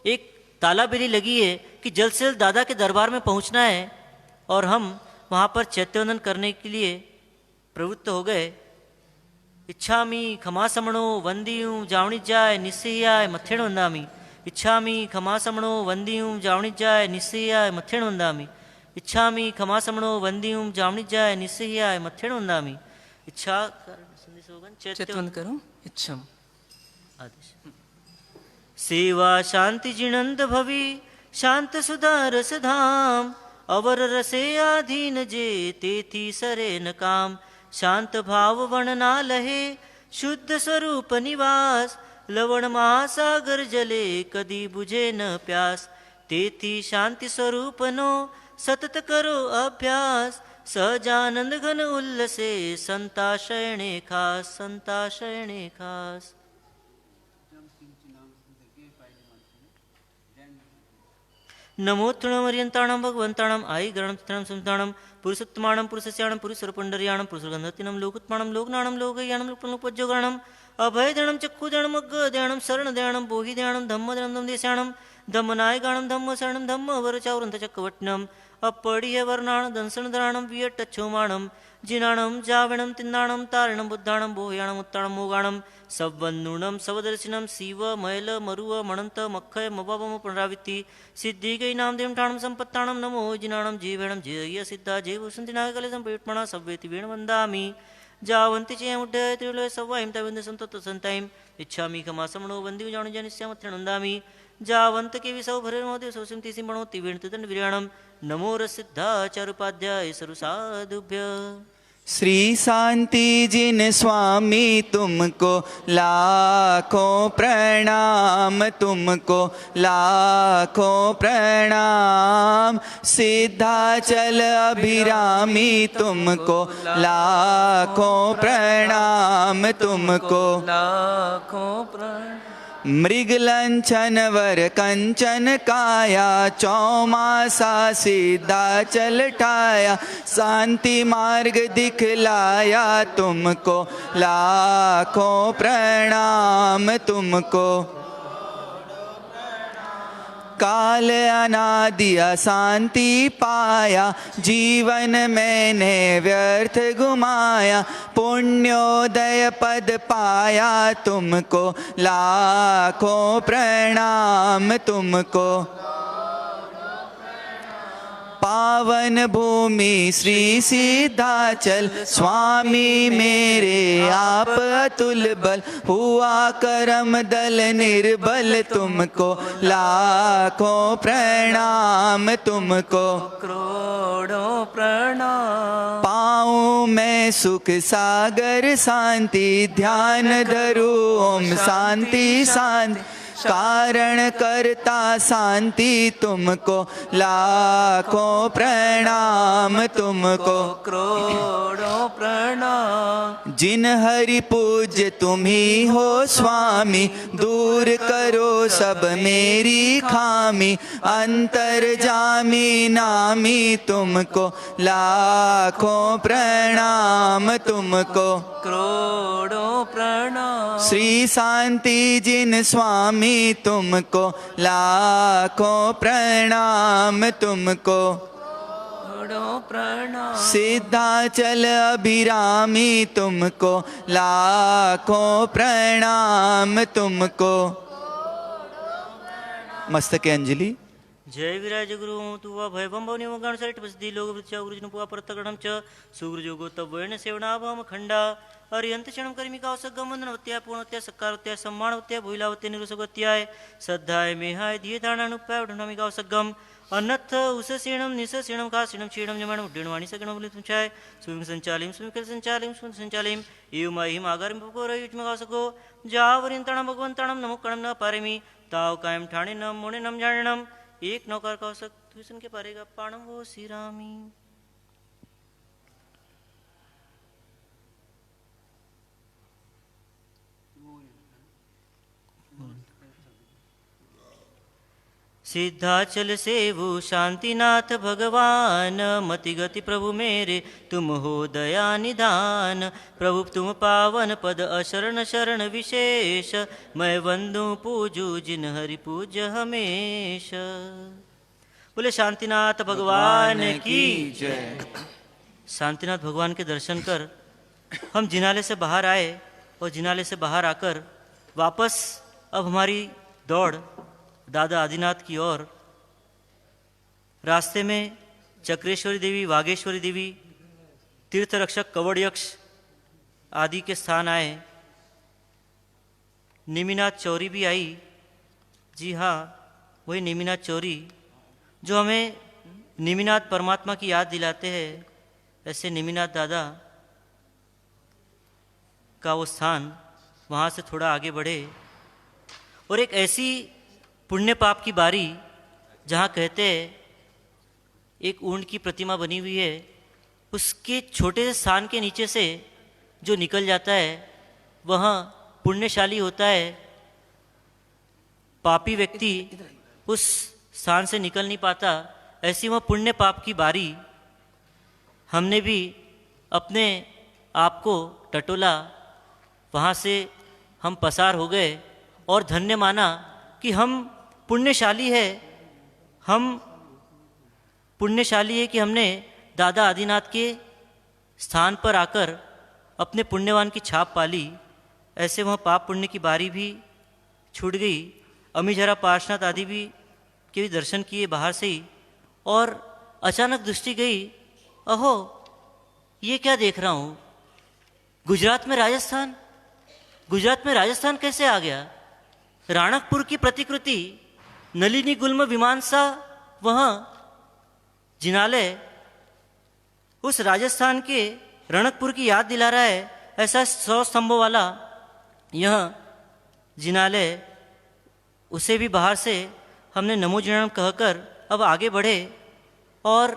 एक तालाबेली लगी है कि जल्द से जल्द दादा के दरबार में पहुंचना है और हम वहाँ पर चैत्यवंदन करने के लिए प्रवृत्त हो गए। इच्छामि खमासमणो वंदियूं जावणिज्जाय निस्सह्याय मथेण वंदामि। इच्छामि खमासमणो वंदियूं जावणिज्जाय निस्सह्याय मथेण वंदामि। इच्छामि खमासमणो वंदियूं जावणिज्जाय निस्सह्याय मथेण वंदामि। इच्छा चैत्यवंदन करो इच्छम आदेश। सेवा शांति जिनंद भवि शांत सुधा रस धाम अवर रसे आधीन जे तेथी सरे न काम। शांत भाव वर्णना लहे शुद्ध स्वरूप निवास लवण महासागर जले कदी बुझे न प्यास। तेथी शांति स्वरूप नो सतत करो अभ्यास सहजानंद घन उल्लसे संताशयणे खास संताशयणे खास। नमोत्तमर्यन्ताणं भगवन्ताणं आई गणं चित्राणं संताणं पुरुषोत्तमाणं पुरुषस्याणं पुरुषरपुण्डर्याणं पुरुषगन्धतिनं लोकोत्माणं लोकनाणं लोकयाणं लोकपज्जगाणं अभयदयाणं चक्षुदयाणं अग्गदयाणं शरणदयाणं बोहिदयाणं धम्मदयाणं धम्मदेशाणं धम्मनायकाणं धम्मशरणं धम्मवरचावृन्तचक्रवट्नं अपरिहवर्णाणं दंसनदराणं वियट्टच्छोमाणं जिनाणं जावणं तिन्नाणं तारिणं बुद्धाणं बोहयाणं उत्ताणं मोगाणं सवन्नूणं सवदर्शिनं शिव मैल मरुव मणंत मक्खय मबाबम पुनरावृत्ति सिद्धि गई नाम देव ठाणं संपत्ताणं नमो जिनाणं जीवेणं जय सिद्धा जय वसंति नागकले संपेटमणा सव्वेति वेण वंदामि जावन्ति चे मुड्डय त्रिलोय सवायं तविंद संतत संतायं इच्छामि खमासमणो वंदिव जाणु जनिस्यामत्र नंदामि जावंत के विसव भरे मोदे सोसिमति सिंबणोति वेणतदन विरयाणं नमो रसिद्धाचारुपाध्याय सरु साधुभ्य। श्री शांति जिन स्वामी तुमको लाखों प्रणाम तुमको लाखों प्रणाम। सिद्धाचल अभिरामी तुमको लाखों प्रणाम तुमको लाखों प्रणाम। मृगलंचन वर कंचन काया चौमासा सिद्धाचल ठाया शांति मार्ग दिखलाया तुमको लाखों प्रणाम तुमको। काल अनादि अशांति पाया जीवन मैंने व्यर्थ घुमाया पुण्योदय पद पाया तुमको लाखों प्रणाम तुमको। पावन भूमि श्री सिद्धाचल स्वामी मेरे आप अतुल बल हुआ करम दल निर्बल तुमको लाखों प्रणाम तुमको करोड़ों प्रणाम। पाऊँ मैं सुख सागर शांति ध्यान धरू ओम शांति शांति कारण करता शांति तुमको लाखों प्रणाम तुमको करोड़ों प्रणाम। जिन हरि पूज्य तुम ही हो स्वामी, दूर करो सब मेरी खामी। अंतर्जामी नामी तुमको लाखों प्रणाम तुमको, करोड़ों प्रणाम। श्री शांति जिन स्वामी तुमको लाखों प्रणाम तुमको, करोड़ों प्रणाम। सिद्धाचल अभिरामी तुमको लाखों प्रणाम तुमको। मस्तके अंजलि। जय विराज गुरु तुवा भयभम भवनी मगाण सरिट बसदी लोग वृत्या गुरुजन पुआ परतगणम च सुग्र जोगो तब वर्ण सेवनाभम खंडा अर्यंत क्षणम कर्मिका सगम वंदनवत्या पूर्णवत्या सत्कारवत्या सम्मानवत्या भूलावत्या निरुसगत्याय श्रद्धाय मेहाय दिए दानानुपाय उडनमिका सगम अन्नथ उससेणम निससेणम खासेणम क्षीणम जमणम उड्डणवाणी सगणम बुलितम चाय सुविम संचालिम सुविकल संचालिम सुन संचालिम एवं महिम आगारिम पकोर युष्मगा सको जावरिंतणम भगवंतणम नमोकणम न पारेमी ताव कायम ठाणे नम मोणे नम जाणनम एक नौकर कौशक तुसन के पारेगा पाणम वो श्रीरामी। सिद्धाचल सेवु शांतिनाथ भगवान, मति गति प्रभु मेरे तुम हो दया निधान। प्रभु तुम पावन पद अशरण शरण विशेष, मैं वंदू पूजू जिन हरि पूज्य हमेश। बोले शांतिनाथ भगवान की जय। शांतिनाथ भगवान के दर्शन कर हम जिनाले से बाहर आए और जिनाले से बाहर आकर वापस अब हमारी दौड़ दादा आदिनाथ की ओर। रास्ते में चक्रेश्वरी देवी, वागेश्वरी देवी, तीर्थ रक्षक कवड़ यक्ष आदि के स्थान आए। निमिनाथ चौरी भी आई। जी हाँ, वही निमिनाथ चौरी जो हमें निमिनाथ परमात्मा की याद दिलाते हैं। ऐसे निमिनाथ दादा का वो स्थान, वहाँ से थोड़ा आगे बढ़े और एक ऐसी पुण्य पाप की बारी जहाँ कहते हैं एक ऊंट की प्रतिमा बनी हुई है, उसके छोटे से स्थान के नीचे से जो निकल जाता है वह पुण्यशाली होता है। पापी व्यक्ति उस स्थान से निकल नहीं पाता। ऐसी वह पुण्य पाप की बारी हमने भी अपने आप को टटोला, वहाँ से हम पसार हो गए और धन्य माना कि हम पुण्यशाली है। हम पुण्यशाली है कि हमने दादा आदिनाथ के स्थान पर आकर अपने पुण्यवान की छाप पाली। ऐसे वह पाप पुण्य की बारी भी छूट गई। अमीझरा पार्शनाथ आदि भी के भी दर्शन किए बाहर से ही, और अचानक दृष्टि गई, अहो ये क्या देख रहा हूँ, गुजरात में राजस्थान। गुजरात में राजस्थान कैसे आ गया? राणकपुर की प्रतिकृति, नलिनी गुल्म विमानसा, वह जिनालय उस राजस्थान के रणकपुर की याद दिला रहा है। ऐसा 100 स्तंभों वाला यह जिनालय, उसे भी बाहर से हमने नमो जिनाम कहकर अब आगे बढ़े और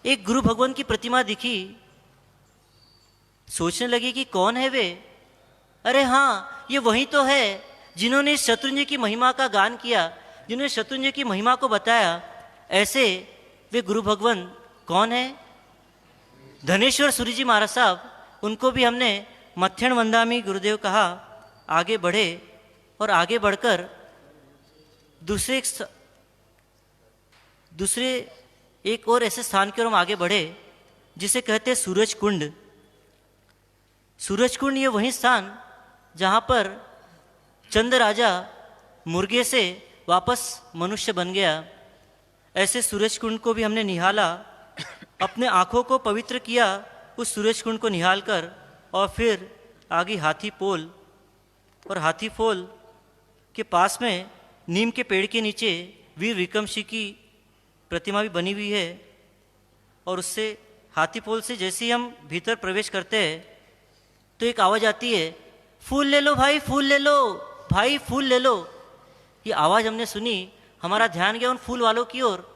एक गुरु भगवान की प्रतिमा दिखी। सोचने लगी कि कौन है वे? अरे हाँ, ये वही तो है जिन्होंने शत्रुंजय की महिमा का गान किया, जिन्होंने शत्रुंजय की महिमा को बताया। ऐसे वे गुरु भगवान कौन है? धनेश्वर सूरी जी महाराज साहब, उनको भी हमने मथ्यण वंदामी गुरुदेव कहा। आगे बढ़े और आगे बढ़कर दूसरे एक और ऐसे स्थान की ओर हम आगे बढ़े जिसे कहते हैं सूरज कुंड। सूरज कुंड ये वही स्थान जहाँ पर चंद राजा मुर्गे से वापस मनुष्य बन गया। ऐसे सूरज कुंड को भी हमने निहाला, अपने आँखों को पवित्र किया उस सूरज कुंड को निहाल कर, और फिर आगे हाथी पोल, और हाथी पोल के पास में नीम के पेड़ के नीचे वीर विक्रम सिंह की प्रतिमा भी बनी हुई है। और उससे हाथी पोल से जैसे ही हम भीतर प्रवेश करते हैं तो एक आवाज़ आती है, फूल ले लो भाई, फूल ले लो भाई, फूल ले लो। ये आवाज़ हमने सुनी, हमारा ध्यान गया उन फूल वालों की ओर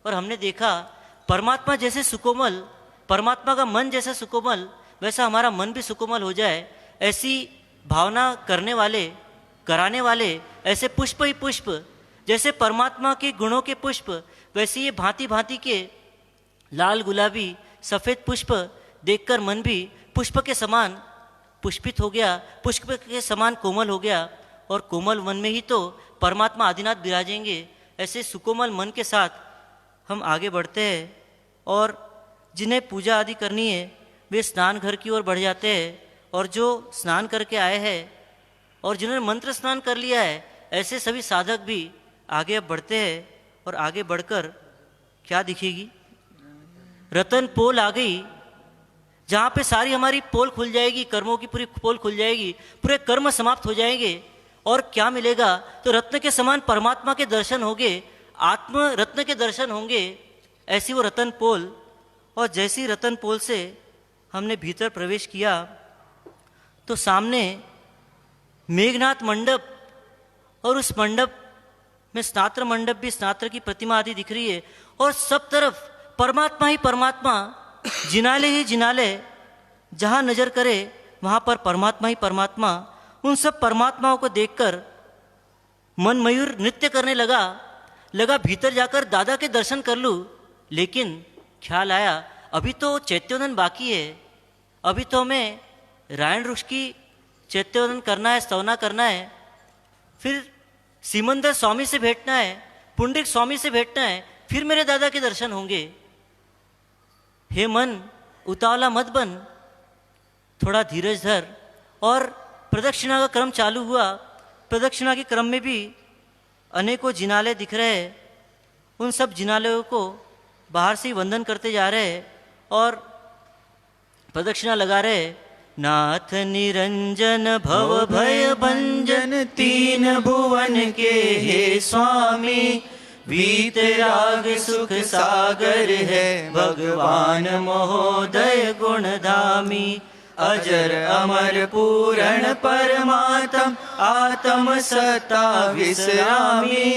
और हमने देखा परमात्मा जैसे सुकोमल परमात्मा का मन जैसा सुकोमल वैसा हमारा मन भी सुकोमल हो जाए, ऐसी भावना करने वाले कराने वाले ऐसे पुष्प ही पुष्प, जैसे परमात्मा के गुणों के पुष्प वैसे ये भांति भांति के लाल गुलाबी सफ़ेद पुष्प देखकर मन भी पुष्प के समान पुष्पित हो गया, पुष्प के समान कोमल हो गया। और कोमल मन में ही तो परमात्मा आदिनाथ विराजेंगे। ऐसे सुकोमल मन के साथ हम आगे बढ़ते हैं और जिन्हें पूजा आदि करनी है वे स्नान घर की ओर बढ़ जाते हैं। और जो स्नान करके आए हैं और जिन्होंने मंत्र स्नान कर लिया है, ऐसे सभी साधक भी आगे अब बढ़ते हैं। और आगे बढ़कर क्या दिखेगी? रतन पोल आ गई, जहाँ पे सारी हमारी पोल खुल जाएगी, कर्मों की पूरी पोल खुल जाएगी, पूरे कर्म समाप्त हो जाएंगे। और क्या मिलेगा? तो रत्न के समान परमात्मा के दर्शन होंगे, आत्म रत्न के दर्शन होंगे। ऐसी वो रतन पोल। और जैसी रतन पोल से हमने भीतर प्रवेश किया तो सामने मेघनाथ मंडप, और उस मंडप में स्नात्र मंडप भी, स्नात्र की प्रतिमा आदि दिख रही है। और सब तरफ परमात्मा ही परमात्मा, जिनाले ही जिनाले, जहाँ नजर करे वहाँ पर परमात्मा ही परमात्मा। उन सब परमात्माओं को देखकर मन मयूर नृत्य करने लगा भीतर जाकर दादा के दर्शन कर लूँ। लेकिन ख्याल आया अभी तो चैत्योदन बाकी है, अभी तो हमें रायण वृक्ष की चैत्योदन करना है, स्तवना करना है, फिर सिमंदर स्वामी से भेंटना है, पुंडरिक स्वामी से भेंटना है, फिर मेरे दादा के दर्शन होंगे। हे मन, उतावला मत बन, थोड़ा धीरज धर। और प्रदक्षिणा का क्रम चालू हुआ। प्रदक्षिणा के क्रम में भी अनेकों जिनाले दिख रहे हैं। उन सब जिनालयों को बाहर से ही वंदन करते जा रहे हैं और प्रदक्षिणा लगा रहे हैं। नाथ निरंजन भव भय भंजन, तीन भुवन के हे स्वामी, वीतराग सुख सागर है भगवान महोदय गुणधामी। अजर अमर पूरण परमात्म, आत्म सत्ता विश्रामी,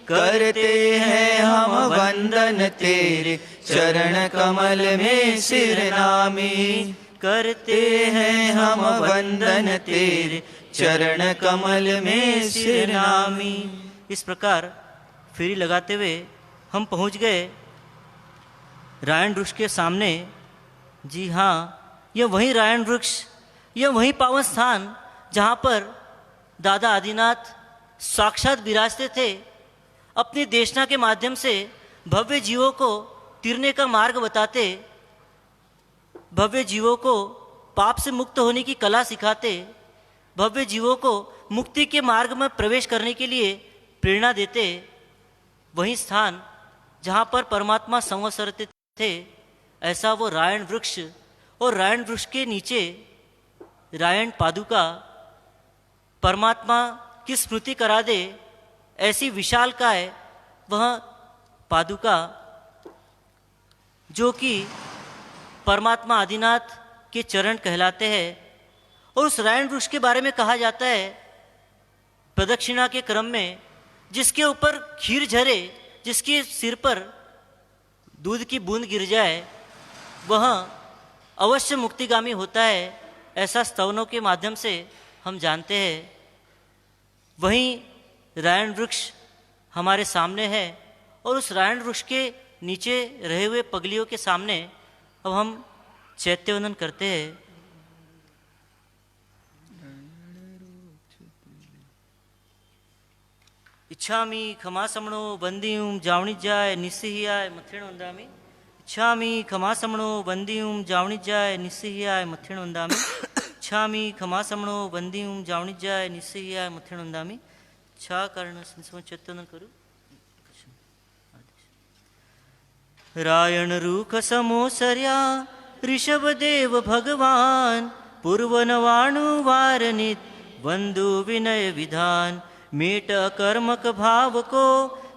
करते हैं हम वंदन तेरे चरण कमल में सिरनामी। करते हैं हम वंदन तेरे चरण कमल में सिरनामी। इस प्रकार फेरी लगाते हुए हम पहुंच गए रायण वृक्ष के सामने। जी हाँ, यह वही रायण वृक्ष, यह वही पावन स्थान जहाँ पर दादा आदिनाथ साक्षात विराजते थे। अपनी देशना के माध्यम से भव्य जीवों को तिरने का मार्ग बताते, भव्य जीवों को पाप से मुक्त होने की कला सिखाते, भव्य जीवों को मुक्ति के मार्ग में प्रवेश करने के लिए प्रेरणा देते। वही स्थान जहाँ पर परमात्मा संवसरते थे, ऐसा वो रायण वृक्ष। और रायण वृक्ष के नीचे रायण पादुका परमात्मा की स्मृति करा दे, ऐसी विशालकाय वह पादुका जो कि परमात्मा आदिनाथ के चरण कहलाते हैं। और उस रायण वृक्ष के बारे में कहा जाता है प्रदक्षिणा के क्रम में, जिसके ऊपर खीर झरे, जिसके सिर पर दूध की बूंद गिर जाए, वह अवश्य मुक्तिगामी होता है। ऐसा स्तवनों के माध्यम से हम जानते हैं। वहीं रायण वृक्ष हमारे सामने है और उस रायण वृक्ष के नीचे रहे हुए पगलियों के सामने अब हम चैत्यवंदन करते हैं। इच्छामि खमासमणो बंदीयूं जावणी जाय निस्सिह्याय मथेण वंदामि। इच्छामि खमासमणो बंदीयूं जावणी जाय निस्सिह्याय मथेण वंदामि। इच्छामि खमासमणो बंदीयूं जावणी जाय निस्सिह्याय मथेण वंदामि। इच्छा कारण संस्मरण चैत्यवंदन करूं। रायण रूख समोसर्या ऋषभदेव भगवान, पूर्वनवाणु वारनित वंदु विनय विधान। मेट अकर्मक भाव को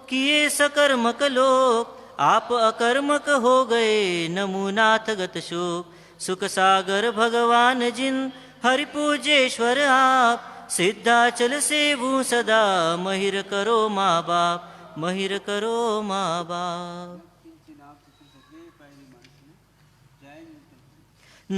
किए सकर्मक लोक, आप अकर्मक हो गए नमुनाथ गत शोक। सुख सागर भगवान जिन हरि पूजेश्वर आप, सिद्धाचल सेवू सदा महिर करो माँ बाप, महिर करो माँ बाप।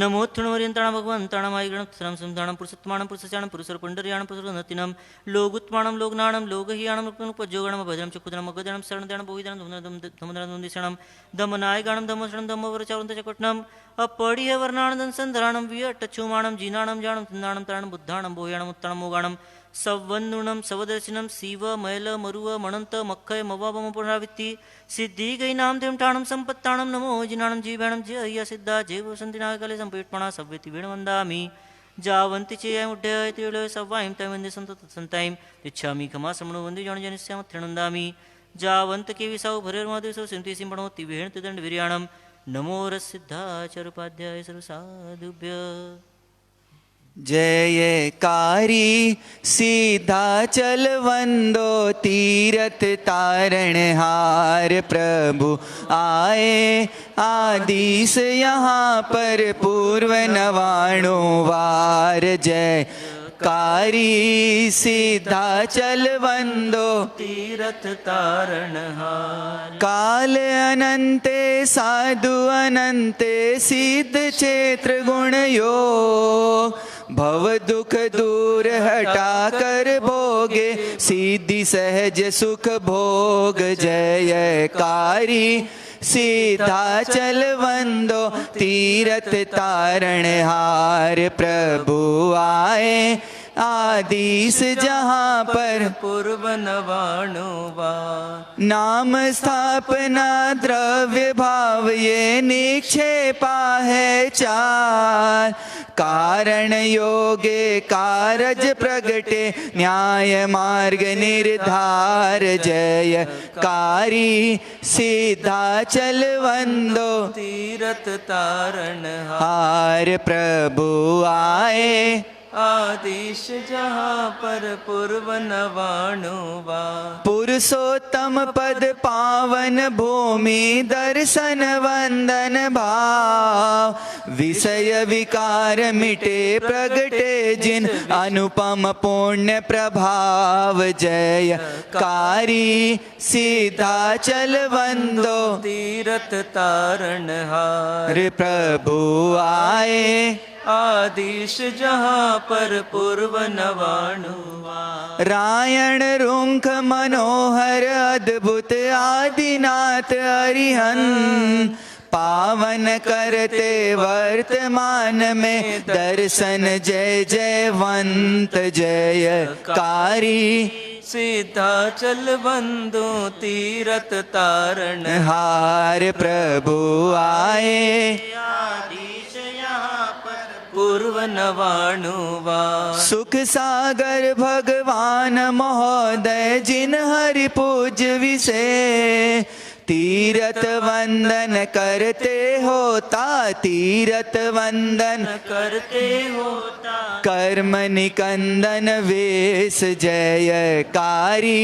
नमो तृणवर्यंताण भगवंताणम आयगणम संधाणम पुरुषोत्तमाणम पुरुषस्याणम पुरुषर पुंडर्याणम पुरुषनतिनम लोगुत्माणम लोकनाणम लोकहियाणम उपयोगणम भजनम चकुदनम अगदनम शरणदणम बोहिदनम धमदनम दमनाय गणम धमशरणम धमवरचावंत चकोटनम अपड़िह वर्णानंदन संधराणम वियटच्छुमाणम जीनाणम जानम तन्नाणम तरणम बुद्धाणम बोह्याणम उत्ताणम मोगाणम सवन्दुणम सवदर्शनम शिव मैल मरुव मणंत मक्खय मवाबम पुनरावृत्ति सिद्धि गई नाम देव ठाणम संपत्ताणम नमो जिनाणम जीवणम जय सिद्धा जैव संति नागले संपेटपणा सव्यति वेणवंदामि जावंति चेय मुड्डय तिळ सवायम तैवंदे संतायम इच्छामि कमा समणो वंदे जन जनिस्याम त्रिणंदामि जावंत के विसाव भरेर महादेव सिंति सिंपणोति वेण तिदंड विर्याणम नमो रसिद्धाचरुपाध्याय सर्वसाधुभ्य जयकारी सीधा चल वंदो तीरथ तारण हार प्रभु आए आदिश यहाँ पर पूर्व नवाणु वार जयकारी सीधा चल वंदो तीरथ तारण हार काल अनंते साधु अनंते सिद्ध क्षेत्र गुण योग भव दुख दूर हटा कर भोगे सीधी सहज सुख भोग जयकारी सीधा चल वंदो तीरथ तारण हार प्रभु आए आदिश जहाँ पर पूर्व नवाणु नाम स्थापना द्रव्य भाव ये निक्षेपा है चार कारण योगे कारज प्रगटे न्याय मार्ग निर्धार जयकारी सीधा चल वंदो तीरथ तारण हार प्रभु आए आदिश जहाँ पर पूर्व नवाणु पुरुषोत्तम पद पावन भूमि दर्शन वंदन भाव विषय विकार मिटे प्रगटे जिन अनुपम पुण्य प्रभाव जयकारी सीधा चल वंदो तीरथ तारण हार प्रभु आए आदिश जहाँ पर पूर्व नवाणु रायण रुंख मनोहर अद्भुत आदिनाथ अरिहन पावन करते वर्तमान में दर्शन जय जयवंत जयकारी सीधा चल बंदो तीरथ तारण हार प्रभु आए पूर्व नवाणु सुख सागर भगवान महोदय जिन हरि पूज विषय तीरथ वंदन करते होता तीरथ वंदन करते होता कर्म निकंदन वेश जयकारी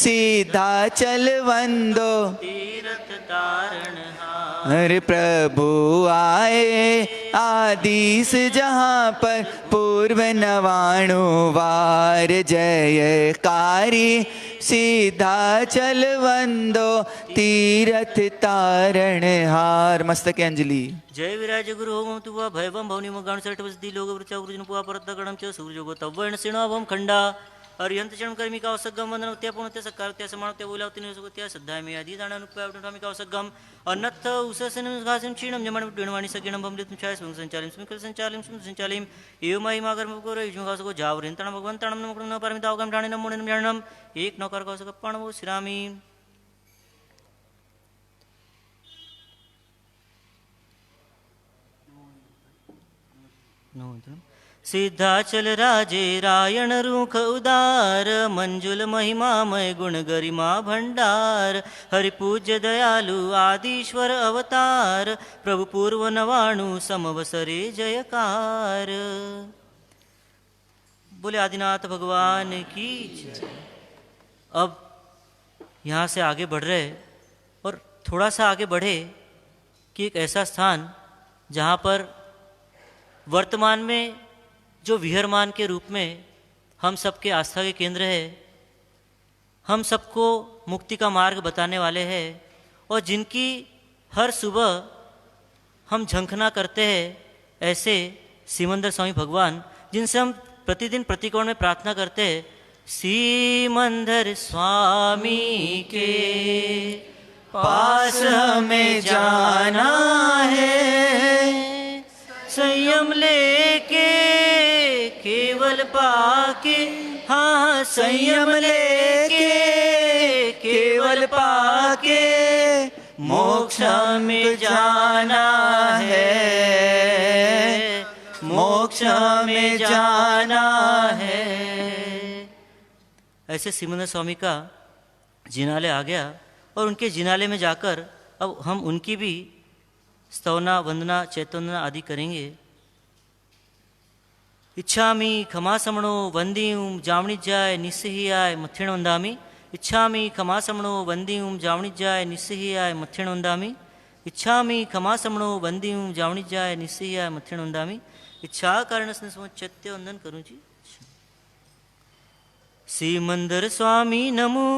सीधा चल वंदो तीरथ तारण हर प्रभु आए आदिश जहाँ पर पूर्व नवाणु वार जयकारी सीधा चल वंदो तीरथ तारण हार मस्तक अंजलि जय विराज गुरु होम तुवा भयवम भवनी मगाण सर्ट वसदी लोग वृचा गुरुजन पुआ परत गणम च सूर्य गो तवर्ण सिणावम खंडा अर्यंत चरण कर्मिका असगम वंदन उत्या पूर्णत्या सकारत्या समानत्या बोलावती निसुगत्या सद्धाय मे आदि दाना अनुपया उठमिका असगम अन्नत्थ उससन घासम क्षीणम जमण विद्वणवाणी सगिणम भमलितम छाय स्मं संचालिम स्मिकल संचालिम स्मं संचालिम एव माई मागर मको रे युजम घासको जावरिंतण भगवंतणम नमः न परमितावगम ढाणिनम मुनिनम जानम एक नौकर घासक पाणवो श्रीरामी सिद्धाचल राजे रायण रूख उदार मंजुल महिमामय गुण गरिमा भंडार हरिपूज्य दयालु आदिश्वर अवतार प्रभु पूर्व नवाणु समवसरे जयकार बोले आदिनाथ भगवान की जय। अब यहाँ से आगे बढ़ रहे और थोड़ा सा आगे बढ़े कि एक ऐसा स्थान जहाँ पर वर्तमान में जो विहरमान के रूप में हम सबके आस्था के केंद्र है, हम सबको मुक्ति का मार्ग बताने वाले हैं और जिनकी हर सुबह हम झंखना करते हैं ऐसे सिमंदर स्वामी भगवान जिनसे हम प्रतिदिन प्रतिकोण में प्रार्थना करते हैं, सिमंदर स्वामी के पास हमें जाना है, संयम लेके केवल पाके, हाँ संयम लेके केवल पाके मोक्ष में जाना है, मोक्ष में जाना है। ऐसे सिमंदर स्वामी का जिनालय आ गया और उनके जिनालय में जाकर अब हम उनकी भी स्तवना वंदना चैतन्य आदि करेंगे। इच्छामि खमासमणो वंदीं जावणिज्याय निस्सह्याय मथ्येण वंदामि। इच्छामि खमासमणो वंदीं जावणिज्याय निस्सह्याय मथ्येण वंदामि। इच्छामि खमासमणो वंदीं जावणिज्याय निस्सह्याय मथ्येण वंदामि। इच्छा कारण समुच्चत्य वंदन करूँ जी। सिमंदर स्वामी नमो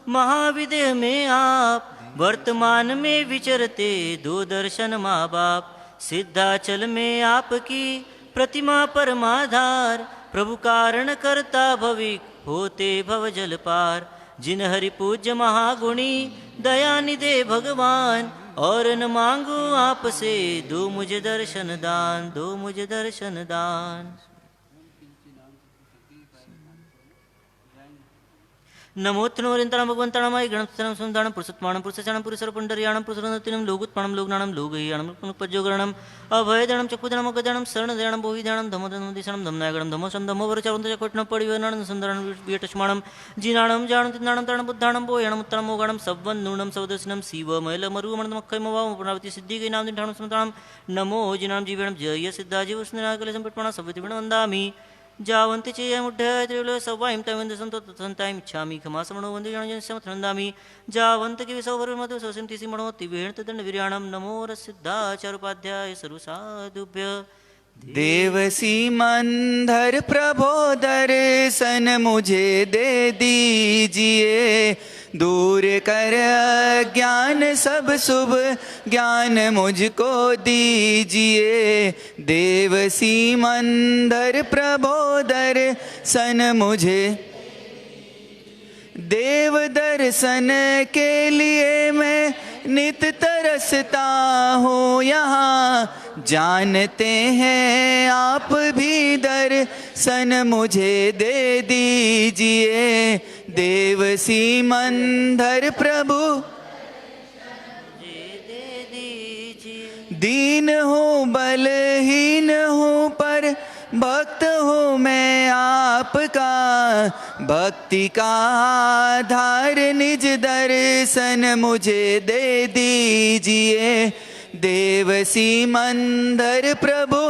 महाविदेह में आप, वर्तमान में विचरते दो दर्शन माँ बाप। सिद्धाचल में आपकी प्रतिमा परमाधार, प्रभु कारण करता भविक होते भव जल पार। जिन हरि पूज्य महागुणी दयानिधे भगवान, और न मांगू आपसे दो मुझे दर्शन दान, दो मुझे दर्शन दान। नमोत्तनोरिंताणं भगवन्ताणमाय गणपतिनं सुंदराणं पुरुषोत्तमाणं पुरुषचाणं पुरुषरपुण्डरीयाणं पुरुषरनतिनं लोकुत्पाणं लोकनाणं लोकैयाणं पुनःपज्योगरणं अभयदाणं चक्षुदाणं अगदाणं शरणदाणं बोहिदाणं धमदनदिशाणं धमनायगणं धमोशं धमोवरचावन्तचकोटनं परिवनाणं सुन्दराणं वियटश्माणं जिनाणं जाणं तिन्नाणं ताणं बुद्धाणं बोयाणं उत्तरं मोगाणं सवन्नूणं सवदर्शनं शिवमैलमरुमणमखैमवावं पुनरावृत्ति सिद्धिगैनां दिनठाणं स्मृताणं नमो जिनाणं जीवेणं जय सिद्धाजीवस्नाकलेशं पट्पणा सवतिविणं वन्दामि। जावन्ति चेय मुढ्य त्रिलो सवाइं तविन्दसं तत्तन्ताइं इच्छामि खमासमणो वन्दिजाणजनसमथनन्दामि। जावन्त कि विसौवरमधु सवसिं तिसि मणो तिवेण तदण्डवीर्याणं नमो रसिद्धाचार्योपाध्याय सर्वसाधुभ्य। देव सिमंदर प्रभो दर्शन मुझे दे दीजिए, दूर कर ज्ञान सब शुभ ज्ञान मुझको दीजिए। देव सिमंदर प्रभो दर्शन मुझे, देव दर्शन के लिए मैं नित तरसता हूँ यहाँ। जानते हैं आप भी दर्शन मुझे दे दीजिए। देव सिमंदर प्रभु दीन हूँ बलहीन हूँ पर भक्त हूँ मैं आपका। भक्ति का आधार निज दर्शन मुझे दे दीजिए। देव सिमंदर प्रभु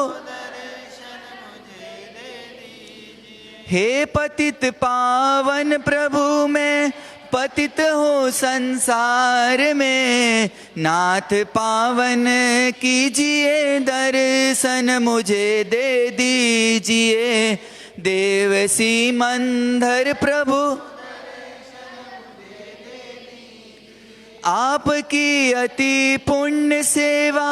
हे पतित पावन प्रभु मैं पतित हो संसार में। नाथ पावन कीजिए दर्शन मुझे दे दीजिए। देव सिमंदर प्रभु आपकी अति पुण्य सेवा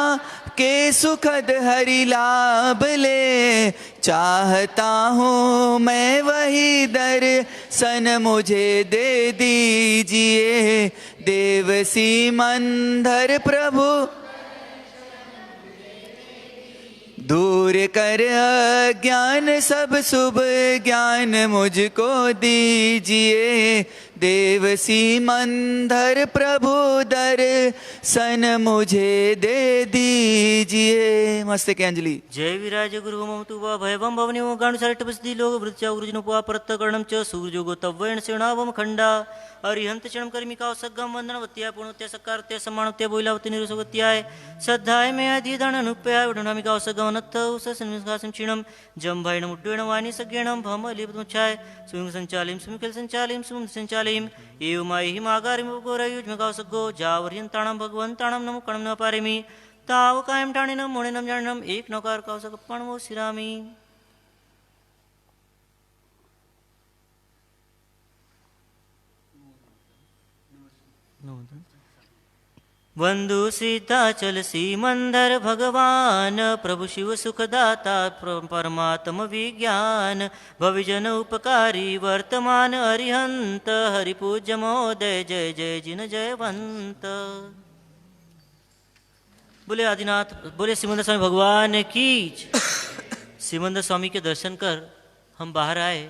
के सुखद हरि लाभ ले। चाहता हूँ मैं वही दर्शन मुझे दे दीजिए। देव सिमंदर प्रभु दूर कर अज्ञान सब शुभ ज्ञान मुझको दीजिए। देव सिमंदर प्रभु दर्शन मुझे दे दीजिए। मस्त के अंजलि। जय विराज गुरु ममतु भयवं भवनि गाणुसारिटपस्ति लोक वृत्या गुरुजनुपवा परत्तकर्णं च सूर्योगो तव्वेण सेणावम खंडा। अरिहंत चरण कर्मिका सगम वंदनवत्या पूर्णत्या सकारत्या सम्मानत्या बोइलावती निरुसवत्याय। श्रद्धाय में आदि दान अनुप्याय वडनामिका सगम नत्थ उससन्निस्कासं क्षीणं जम भयण मुड्डेण वाणी सज्ञेणं भमलिपतमुच्छाय। सुमिं संचालिं सुमिकल संचालिं सुमं संचालिं एवमाहि मागारिं गोरयुज्मका सग्गो जावर्यन्ताणं भगवन्ताणं नमो कणं न पारेमि। ताव कायं ठाणेनं मोणेनं जाणनं एक नकार कावसकप्पणमो सिरामि। वंदु सिद्धाचल सीमंदर भगवान, प्रभु शिव सुखदाता परमात्म विज्ञान, भविजन उपकारी वर्तमान अरिहंत, हरिपूज्य महोदय जय जय जिन जयवंत। बोले आदिनाथ, बोले सिमंदर स्वामी भगवान की। सिमंदर स्वामी के दर्शन कर हम बाहर आए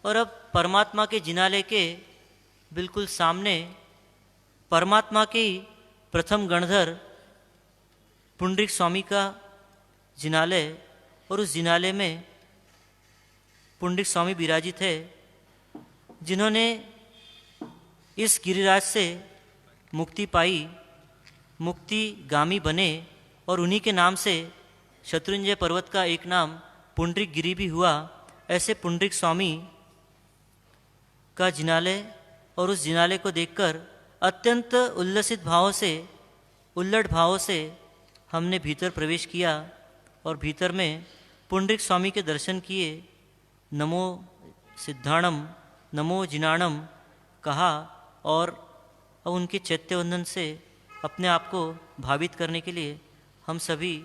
और अब परमात्मा के जिनालय के बिल्कुल सामने परमात्मा की प्रथम गणधर पुंडरीक स्वामी का जिनालय, और उस जिनालय में पुंडरीक स्वामी विराजित है, जिन्होंने इस गिरिराज से मुक्ति पाई, मुक्तिगामी बने, और उन्हीं के नाम से शत्रुंजय पर्वत का एक नाम पुंडरीक गिरी भी हुआ। ऐसे पुंडरीक स्वामी का जिनालय, और उस जिनालय को देखकर अत्यंत उल्लसित भाव से, उल्लड़ भाव से हमने भीतर प्रवेश किया और भीतर में पुंडरीक स्वामी के दर्शन किए। नमो सिद्धाणम नमो जिनाणम कहा, और अब उनके चैत्यवंदन से अपने आप को भावित करने के लिए हम सभी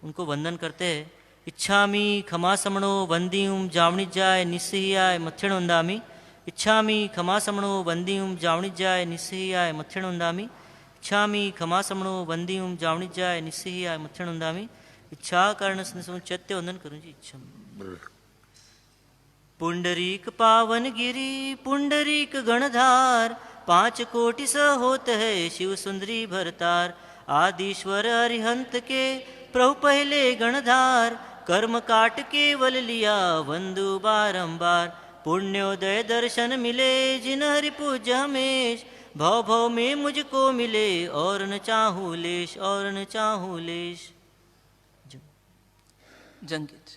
उनको वंदन करते हैं। इच्छामि खमा समणो वंदीम जावणिजाय निस्सह्याय मत्थेण वंदामि। इच्छामि खमा समणो वंदीम जावणिजाय निस्सह्याय मत्थेण वंदामि। इच्छामि खमा समणो वंदीम जावणिजाय निस्सह्याय मत्थेण वंदामि। इच्छा कारण चैत्य वंदन करूँ जी। इच्छा पुंडरीक पावन गिरी पुंडरीक गणधार, 5 कोटि स होत है शिव सुंदरी भरतार। आदिश्वर अरिहंत के प्रभु पहले गणधार, कर्म काट केवल लिया वंदु बारंबार। पुण्योदय दर्शन मिले जिन हरि पूज्य हमेश, भव भव में मुझको मिले और न चाहूं लेश, और न चाहूं लेश। जंगित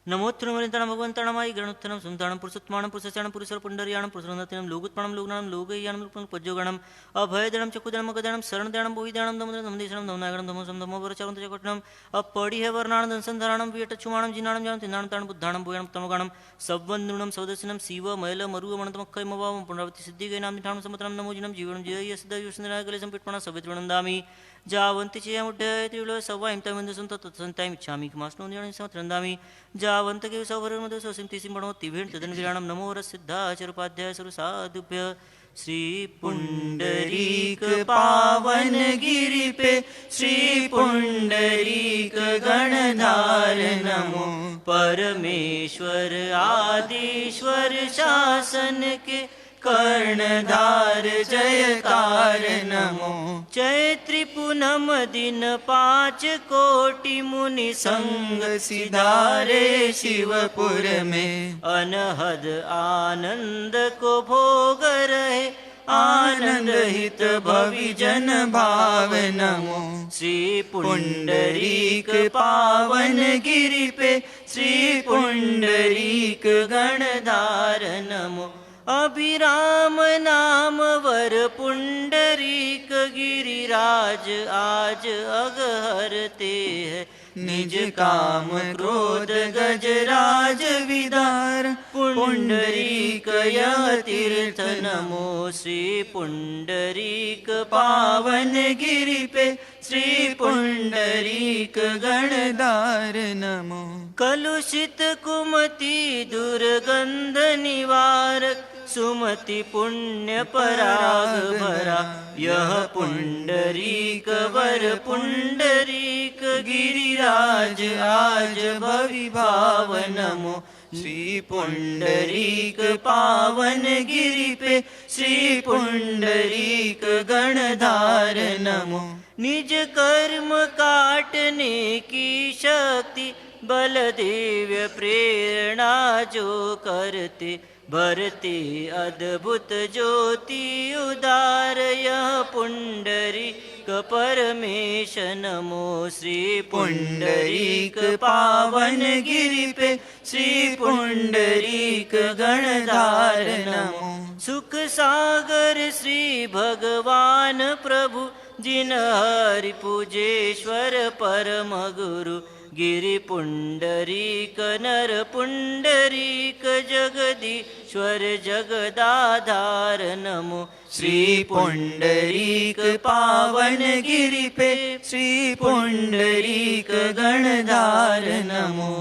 नमोत्तरमरिताणं भगवन्ताणमायि गणोत्तरं सुमताणं पुरुषोत्तमाणं पुरुषाचाणं पुरुषर पुण्डरीयाणं पुरुषोन्नतिनं लोकोत्पन्नं लोकनाथं लोकैयाणं पज्योगणं अभयदणं चक्षुदणं मकदणं शरणदणं बोहिदणं दमदणं दमनागणं दमोसं दमोवरचावं चकोटणं अपरिहवर्णाणं दंसनधारणं वियटच्छुमाणं जिनाणं जाणं तिनाणं ताणं बुद्धाणं भूयाणं तमोगाणं सवन्दृणं सवदर्शनं शिव मैल मरुवमणतमक्खयमभावं पुनरावृत्ति सिद्धिगैनां निठाणं समतनं नमो जिनं जीवनं जय सदयुष्णनागले संपिटपणा सवितृणन्दामि। जावन्ति चेयमुड्डय त्रिलो सवायं तमिन्दसं तत्सन्तायम् इच्छामि खमास्नोन्याणि समत्रन्दामि। जावन्त के सवरमदो ससिंति सिंबणोति भेण तदनगिराणं नमो रसिद्धाचरुपाध्याय सर्वसाधुभ्य। श्री पुंडरीक पावन गिरि पे श्री पुंडरीक गणधार नमो। परमेश्वर आदिश्वर शासन के कर्णधार जयकार नमो। चैत्री पूनम दिन 5 कोटि मुनि संग सिधारे शिवपुर में। अनहद आनंद को भोग रहे आनंद हित भविजन भाव नमो। श्री पुंडरीक पावन गिरि पे श्री पुंडरीक गणधार नमो। अभिराम नाम वर पुंडरीक गिरिराज आज अगहरते हैं। निज काम क्रोध गजराज विदार पुंडरीक यह तीर्थ नमो। श्री पुंडरीक पावन गिरि पे श्री पुंडरीक गणधार नमो। कलुषित कुमति दुर्गंध निवारक सुमति पुण्य पराग भरा। यह पुंडरीक वर पुंडरीक गिरिराज आज भविभाव नमो। श्री पुंडरीक पावन गिरि पे श्री पुंडरीक गणधार नमो। निज कर्म काटने की शक्ति बलदेव्य प्रेरणा जो करते। भरते अद्भुत ज्योति उदार यह पुंडरीक परमेश नमो। श्री पुंडरीक पावन गिरि पे श्री पुंडरीक गणधार नमो। सुख सागर श्री भगवान प्रभु जिन हरि पूजेश्वर परम गुरु। गिरि पुंडरीक नर पुंडरीक जगदीश ईश्वर जगदाधार नमो। श्री पुंडरीक पावन गिरि पे श्री पुंडरीक गणधार नमो।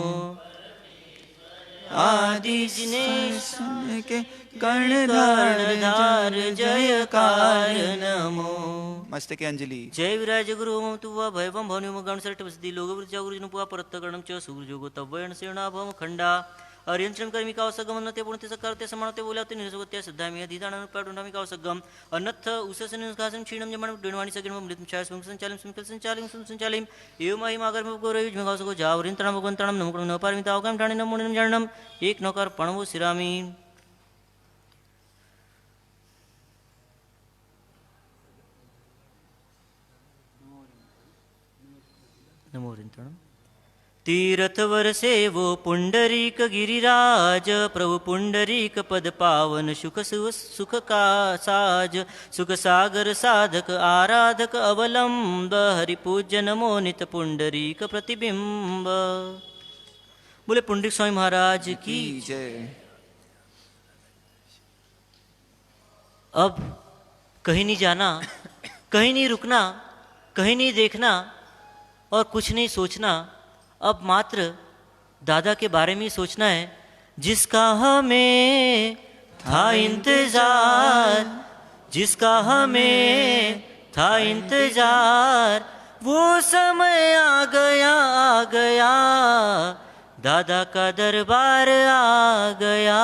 आदि जिनेश के गणधार जयकार नमो। मस्तके अंजलि। जय विराज गुरु मम तुवा भयवम भवनिम गण सर्ट वसति लोग वृत्या गुरुजन पुआ परत्तगणम च सुगुरुजोगो तव्वयन सेना भवम खंडा अर्यंचन कर्मिका सगमनते पुणते सकारते समानते बोलाते निरसवत्या सिद्धामि अधिदानं पाडुनामिका सगम अन्नथ उससन निष्कासन क्षीणम जमन डिणवाणी सगन मृतम छाय संचालिम संचालिम एवं माहि मागर में गौरव युजमेगा सगो जावरिंतणम भगवंतणम नमो न पारमिता अवगम ठाणे नमो निम जानम एक नौकर पणवो सिरामी। नमो रिंतणम। तीरथ वरसे वो पुंडरीक गिरिराज प्रभु पुंडरीक पद पावन सुख का साज सुख सागर साधक आराधक अवलंब हरिपूज्य नमो नित पुंडरीक प्रतिबिंब। बोले पुंडरीक स्वामी महाराज की जय। अब कहीं नहीं जाना, कहीं नहीं रुकना, कहीं नहीं देखना और कुछ नहीं सोचना। अब मात्र दादा के बारे में ही सोचना है, जिसका हमें था इंतजार, जिसका हमें था इंतजार, वो समय आ गया, दादा का दरबार आ गया,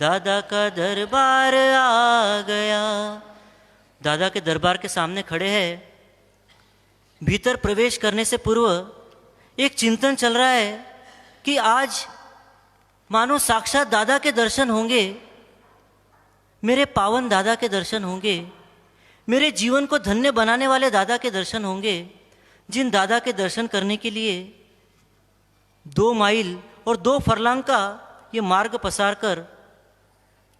दादा का दरबार आ गया। दादा के दरबार के सामने खड़े हैं। भीतर प्रवेश करने से पूर्व एक चिंतन चल रहा है कि आज मानो साक्षात दादा के दर्शन होंगे, मेरे पावन दादा के दर्शन होंगे, मेरे जीवन को धन्य बनाने वाले दादा के दर्शन होंगे, जिन दादा के दर्शन करने के लिए 2 माइल और 2 फरलांग का ये मार्ग पसार कर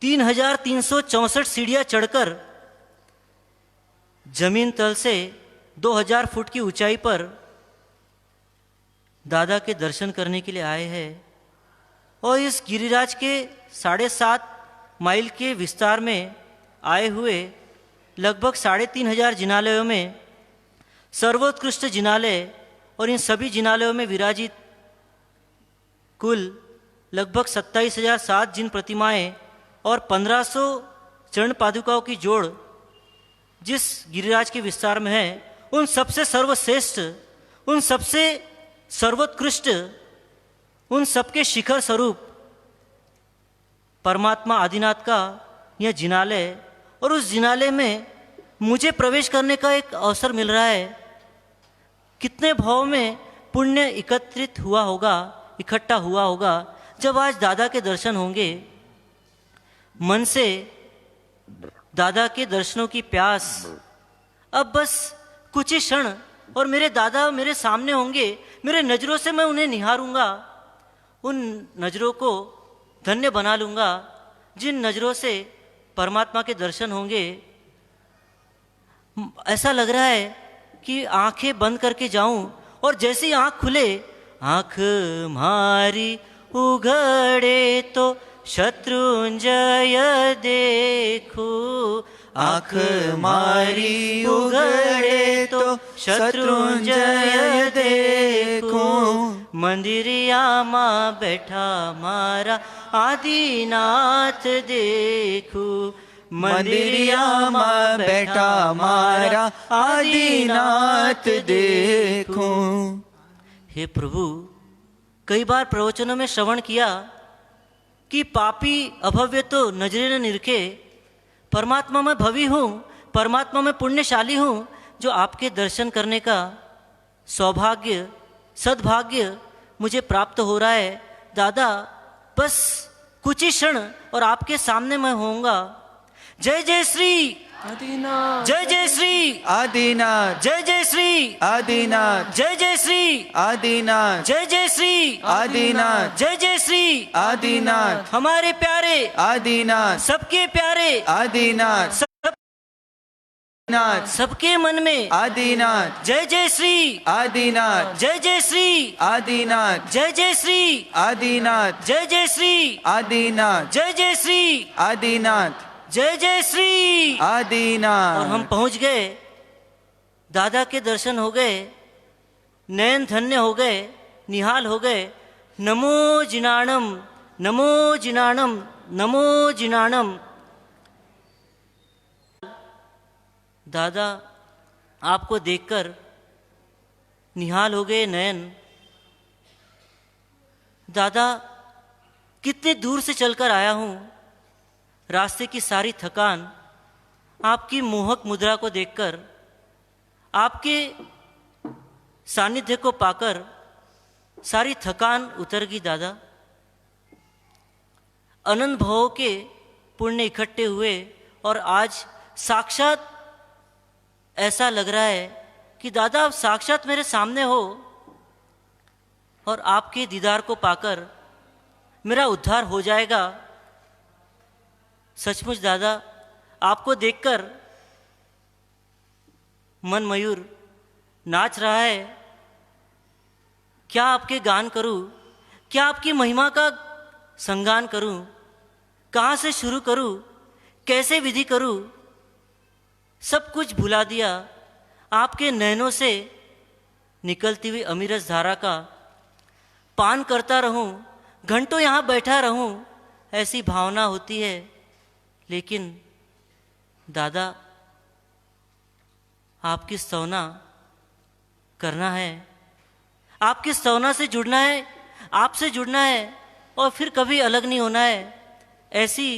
3364 सीढ़ियां चढ़कर जमीन तल से 2000 फुट की ऊंचाई पर दादा के दर्शन करने के लिए आए हैं। और इस गिरिराज के 7.5 माइल के विस्तार में आए हुए लगभग 3500 जिनालयों में सर्वोत्कृष्ट जिनालय और इन सभी जिनालयों में विराजित कुल लगभग 27,007 जिन प्रतिमाएं और 1500 चरण पादुकाओं की जोड़ जिस गिरिराज के विस्तार में है, उन सबसे सर्वश्रेष्ठ, उन सबसे सर्वोत्कृष्ट, उन सबके शिखर स्वरूप परमात्मा आदिनाथ का यह जिनालय, और उस जिनालय में मुझे प्रवेश करने का एक अवसर मिल रहा है। कितने भाव में पुण्य एकत्रित हुआ होगा, इकट्ठा हुआ होगा जब आज दादा के दर्शन होंगे। मन से दादा के दर्शनों की प्यास, अब बस कुछ ही क्षण और मेरे दादा मेरे सामने होंगे, मेरे नज़रों से मैं उन्हें निहारूंगा, उन नज़रों को धन्य बना लूँगा जिन नज़रों से परमात्मा के दर्शन होंगे। ऐसा लग रहा है कि आंखें बंद करके जाऊं और जैसे ही आंख खुले, आंख मारी उघड़े तो शत्रुंजय देखो, आंख मारी उघड़े तो शत्रुंजय देखो, मंदिरिया माँ बैठा मारा आदिनाथ देखो, मंदिरिया माँ बैठा मारा आदिनाथ देखो। हे प्रभु, कई बार प्रवचनों में श्रवण किया कि पापी अभव्य तो नजरे न निरखे, परमात्मा में भवी हूँ, परमात्मा में पुण्यशाली हूँ, जो आपके दर्शन करने का सौभाग्य, सद्भाग्य मुझे प्राप्त हो रहा है। दादा, बस कुछ ही क्षण और आपके सामने मैं होऊंगा। जय जय श्री आदिनाथ, जय जय श्री आदिनाथ, जय जय श्री आदिनाथ, जय जय श्री आदिनाथ, जय जय श्री आदिनाथ, जय जय श्री आदिनाथ, हमारे प्यारे आदिनाथ, सबके प्यारे आदिनाथ, नाथ सबके मन में आदिनाथ जय जय श्री आदिनाथ जय जय श्री आदिनाथ जय जय श्री आदिनाथ जय जय श्री आदिनाथ जय जय श्री आदिनाथ जय जय श्री। और आदिनाथ। हम पहुंच गए, दादा के दर्शन हो गए, नयन धन्य हो गए, निहाल हो गए। नमो जिनाणम नमो जिनाणम नमो जिनाणम। दादा आपको देखकर निहाल हो गए नयन। दादा कितने दूर से चलकर आया हूं, रास्ते की सारी थकान आपकी मोहक मुद्रा को देखकर, आपके सानिध्य को पाकर सारी थकान उतर गई। दादा अनंत भावों के पुण्य इकट्ठे हुए और आज साक्षात ऐसा लग रहा है कि दादा आप साक्षात मेरे सामने हो और आपके दीदार को पाकर मेरा उद्धार हो जाएगा। सचमुच दादा आपको देखकर मन मयूर नाच रहा है। क्या आपके गान करूं, क्या आपकी महिमा का संगान करूं, कहाँ से शुरू करूं, कैसे विधि करूं, सब कुछ भुला दिया। आपके नयनों से निकलती हुई अमीरस धारा का पान करता रहूं, घंटों यहाँ बैठा रहूं, ऐसी भावना होती है। लेकिन दादा आपकी स्तवना करना है, आपकी स्तवना से जुड़ना है, आपसे जुड़ना है और फिर कभी अलग नहीं होना है। ऐसी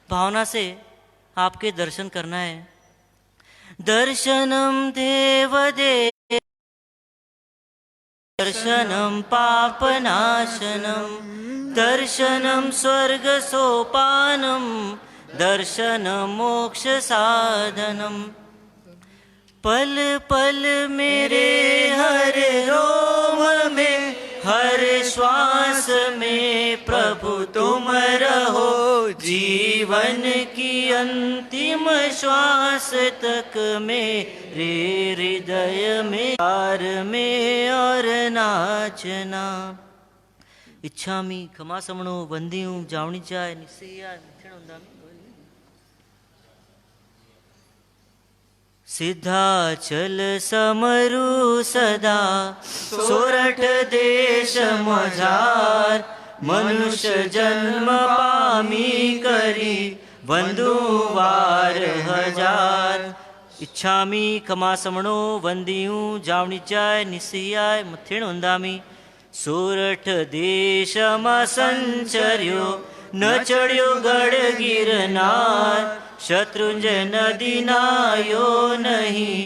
भावना से आपके दर्शन करना है। दर्शनम देवदेव दर्शनम पापनाशनम दर्शनम स्वर्ग सोपानम दर्शनम मोक्ष साधनम। पल पल मेरे हर रोम में, हर श्वास में प्रभु तुम रहो। जीवन की अंतिम श्वास तक मेरे हृदय में, प्यार में और नाचना। इच्छामि खमा समणो वंदियूं जावणी चाय निश्चया सिद्धाचल समरू सदा सोरठ देश मझार। मनुष्य जन्म पामी करी वंदू वार हजार। इच्छामि खमा समणो वंदियूं जावणी चाय निश्चयाय मथेण वंदामी। सोरठ देश में संचर्यो न चढ़्यो गढ़ गिरनार। शत्रुंजय नदी नायो नहीं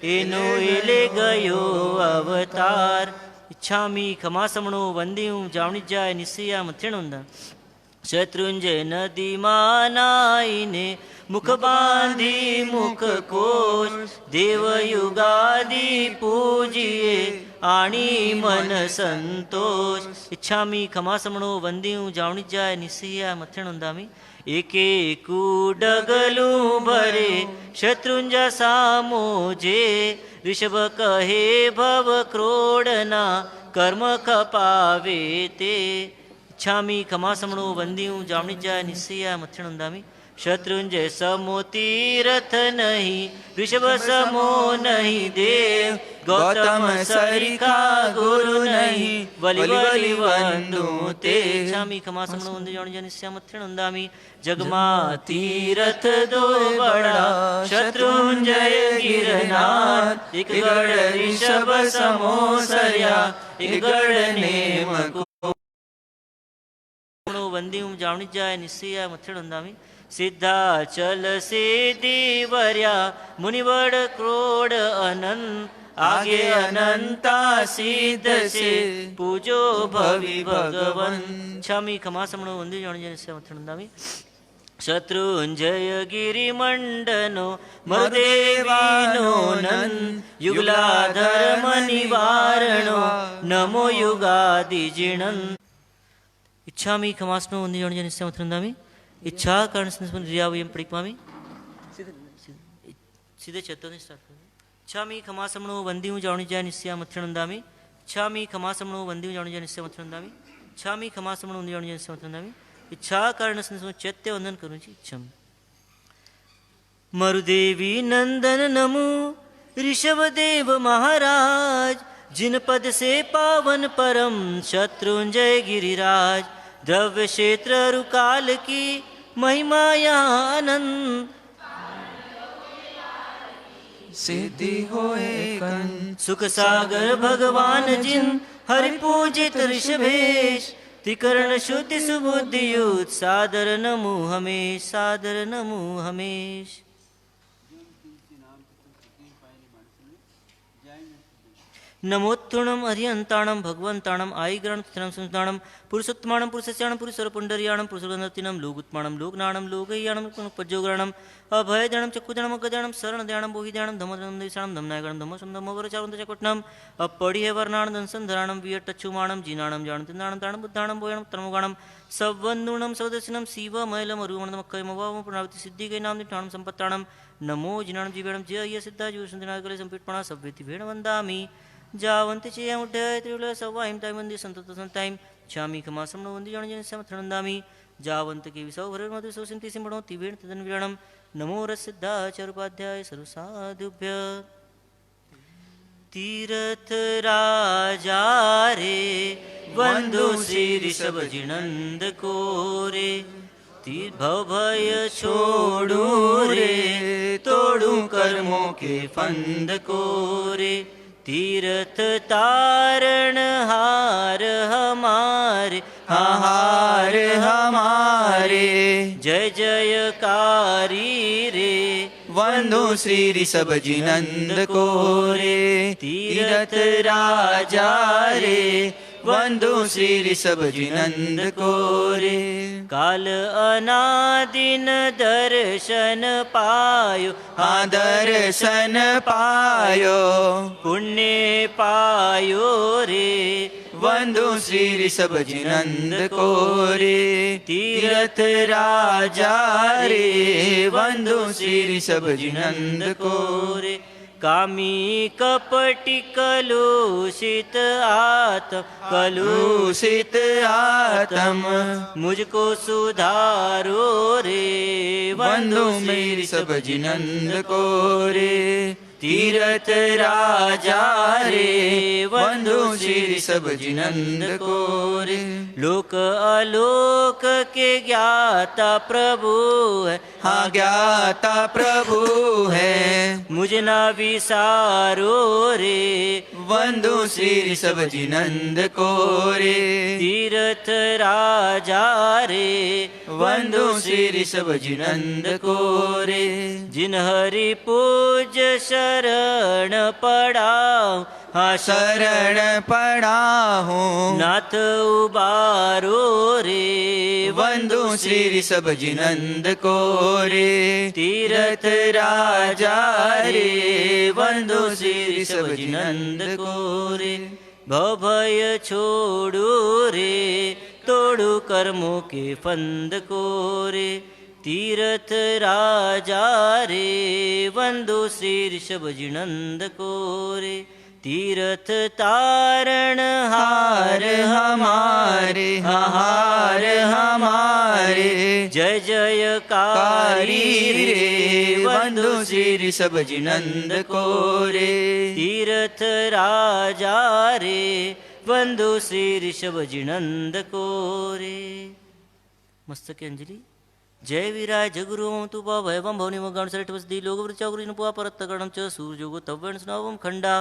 एनो एले गयो अवतार। इच्छामि खमा समणो वंदियूं जावणी जाय निश्चया मथेण वंदा। शत्रुंजय नदी मानाईने मुख बांधी मुख कोश। देव युगादि पूजिए आणी मन संतोष। इच्छामि खमा समणो वंदियूं जावणी जाय निश्चया मथेण वंदामी। एके डगलू भरे शत्रुंजा सामो जे। ऋषभ कहे भव क्रोडना कर्म खपावे ते। इच्छामि खमा समणो वंदियूं जावणी जाय निश्चया मथेण वंदामी। शत्रुंजय समो तीरथ नहीं ऋषभ समो नहीं देव। गौतम सरिखा गुरु नहीं बलि बलि वंदु ते। इच्छामि खमा समणो वंदियूं जावणी जाय निश्चया मथेण वंदामी। जगमा तीरथ दो बड़ा शत्रुंजय गिरनार। एक गढ़ ऋषभ समो सरया एक गढ़ नेम को। वंदियूं जावणी जाय निश्चया मथेण वंदामी। सिद्धाचल सिद्धि वर्या मुनिवड़ क्रोड अनंत। आगे अनंता सिद्ध से पूजो भवि भगवन। इच्छामि खमा समणो वंदियूं जावणी जाय निश्चया मथेण वंदामी। शत्रुंजय गिरिमंडनो मरुदेवानो नंद। युगलाधर मनिवारणो नमो युगादि जिणन। इच्छामि खमा समणो वंदियूं जावणी जाय निश्चया मथेण वंदामी। इच्छा कारण संस्मरण रियावयं परिक्मामि। सीधे चैतन्य स्टार्ट करें। छामी खमा समणो वंदी हूँ जानी जाए निश्चय मथ्रणंदामी, छामी खमा समणो वंदी हूँ जानी जाए निश्चय मथ्रणंदामी, छामी खमा समणो वंदी जानी जाए निश्चय मथ्रणंदामी। इच्छा कारण चैत्य वंदन करूँ जी इच्छम। मरुदेवी नंदन नमो ऋषभदेव महाराज, जिन पद से पावन परम शत्रुंजय गिरिराज, द्रव्य क्षेत्र रुकाल की महिमा यहाँ अनंत, सिद्धि होए कन। सुख सागर भगवान जिन हरि पूजित ऋषभेश, त्रिकरण शुद्धि सुबुद्धि युत सादर नमो हमेश, सादर नमो हमेश। नमोत्तुणम हरियंताणम भगवंताणम आईग्रणम संताणम पुरुषोत्तमाणम पुरुषस्याणम पुरुषरपुंडरियाणम पुरुषगंधतिनम लोगुत्माणम लोकनाणम लोकय्याणम पज्जोग्राणम अभयदयाणम चक्षुदयाणम अगदयाणम शरणदयाणम बोहिदयाणम धमदयाणम दिशाणम धमनायगणम धमसम धमवरचारुंतचकुट्टनम अपड़िहेवर्णाणम दंसंधराणम वियट्टच्छुमाणम जीनाणम जानतिनाणम ताणम बुद्धाणम बोयणम तर्मगाणम सवन्दुणम सवदर्शनम शिवमैलम अरुवणम अक्कयमवावम पुनरावृत्ति सिद्धिगै नाम निष्ठाणम संपत्ताणम नमो जिनाणम जीवेणम जय सिद्धा जीवसंतनागले संपीठपणा सव्वेति भेण वन्दामि। जावंत चेयं उड्डय त्रिवल सवाहिं ताई वंदे संतत संताइं, छामी खमा समनो वंदे जानी समथ्रणंदामि। जावंत के विसौ भर मधु सोसिंति सिंबणो तिवेण तदन विरणम, नमो रसिद्धाचार्योपाध्याय सर्वसाधुभ्य। तीर्थ राजा रे वंदो श्री ऋषभ जिनंद को रे, तीर भव भय छोड़ू रे तोड़ू कर्मों के फंद को रे। तीर्थ तारण हार हमारे, हार हमारे, जय जयकारी रे वंदो श्री ऋषभ जिनंद को रे। तीर्थ राजा रे वंदो श्री ऋषभ जिनंद को रे। काल अनादिन दर्शन पायो, हाँ दर्शन पायो, पुण्य पायो रे वंदो श्री ऋषभ जिनंद को रे। तीर्थ राजा रे वंदो श्री ऋषभ जिनंद को रे। कामी कपटि कलुषित आत्म, कलुषित आत्म, मुझको सुधारो रे वंदो श्री ऋषभ जिनंद को रे। तीर्थ राजा रे वंदो श्री ऋषभ जिनंद को रे। लोक आलोक के ज्ञाता प्रभु है, हाँ ज्ञाता प्रभु है, मुझ ना विसारो रे वंदो श्री ऋषभ जिनंद को रे। तीर्थ राजा रे वंदो श्री ऋषभ जिनंद को रे। जिन हरि पूज्य शरण पड़ाओ, हाँ शरण पड़ा हूँ नाथ उबारो रे वंदो श्री ऋषभ जिनंद को रे। तीर्थ राजा रे वंदो श्री ऋषभ जिनंद को रे। भव भय छोड़ू रे तोड़ू कर्मों के फंद को रे। तीर्थ राजा रे वंदो श्री ऋषभ जिनंद को रे। तीर्थ तारण हार हमारे, हार हमारे, जय जयकारी रे वंदो श्री ऋषभ जिनंद को रे। तीर्थ राजा रे वंदो श्री ऋषभ जिनंद को रे। मस्तक अंजलि। जय वीराय जगुरु तु भयवं भवनी मगाण सरिट वसदी लोग वृचागुरी नुपुआ परत्तगणम च सूर्योगो तव्वण स्नावम खंडा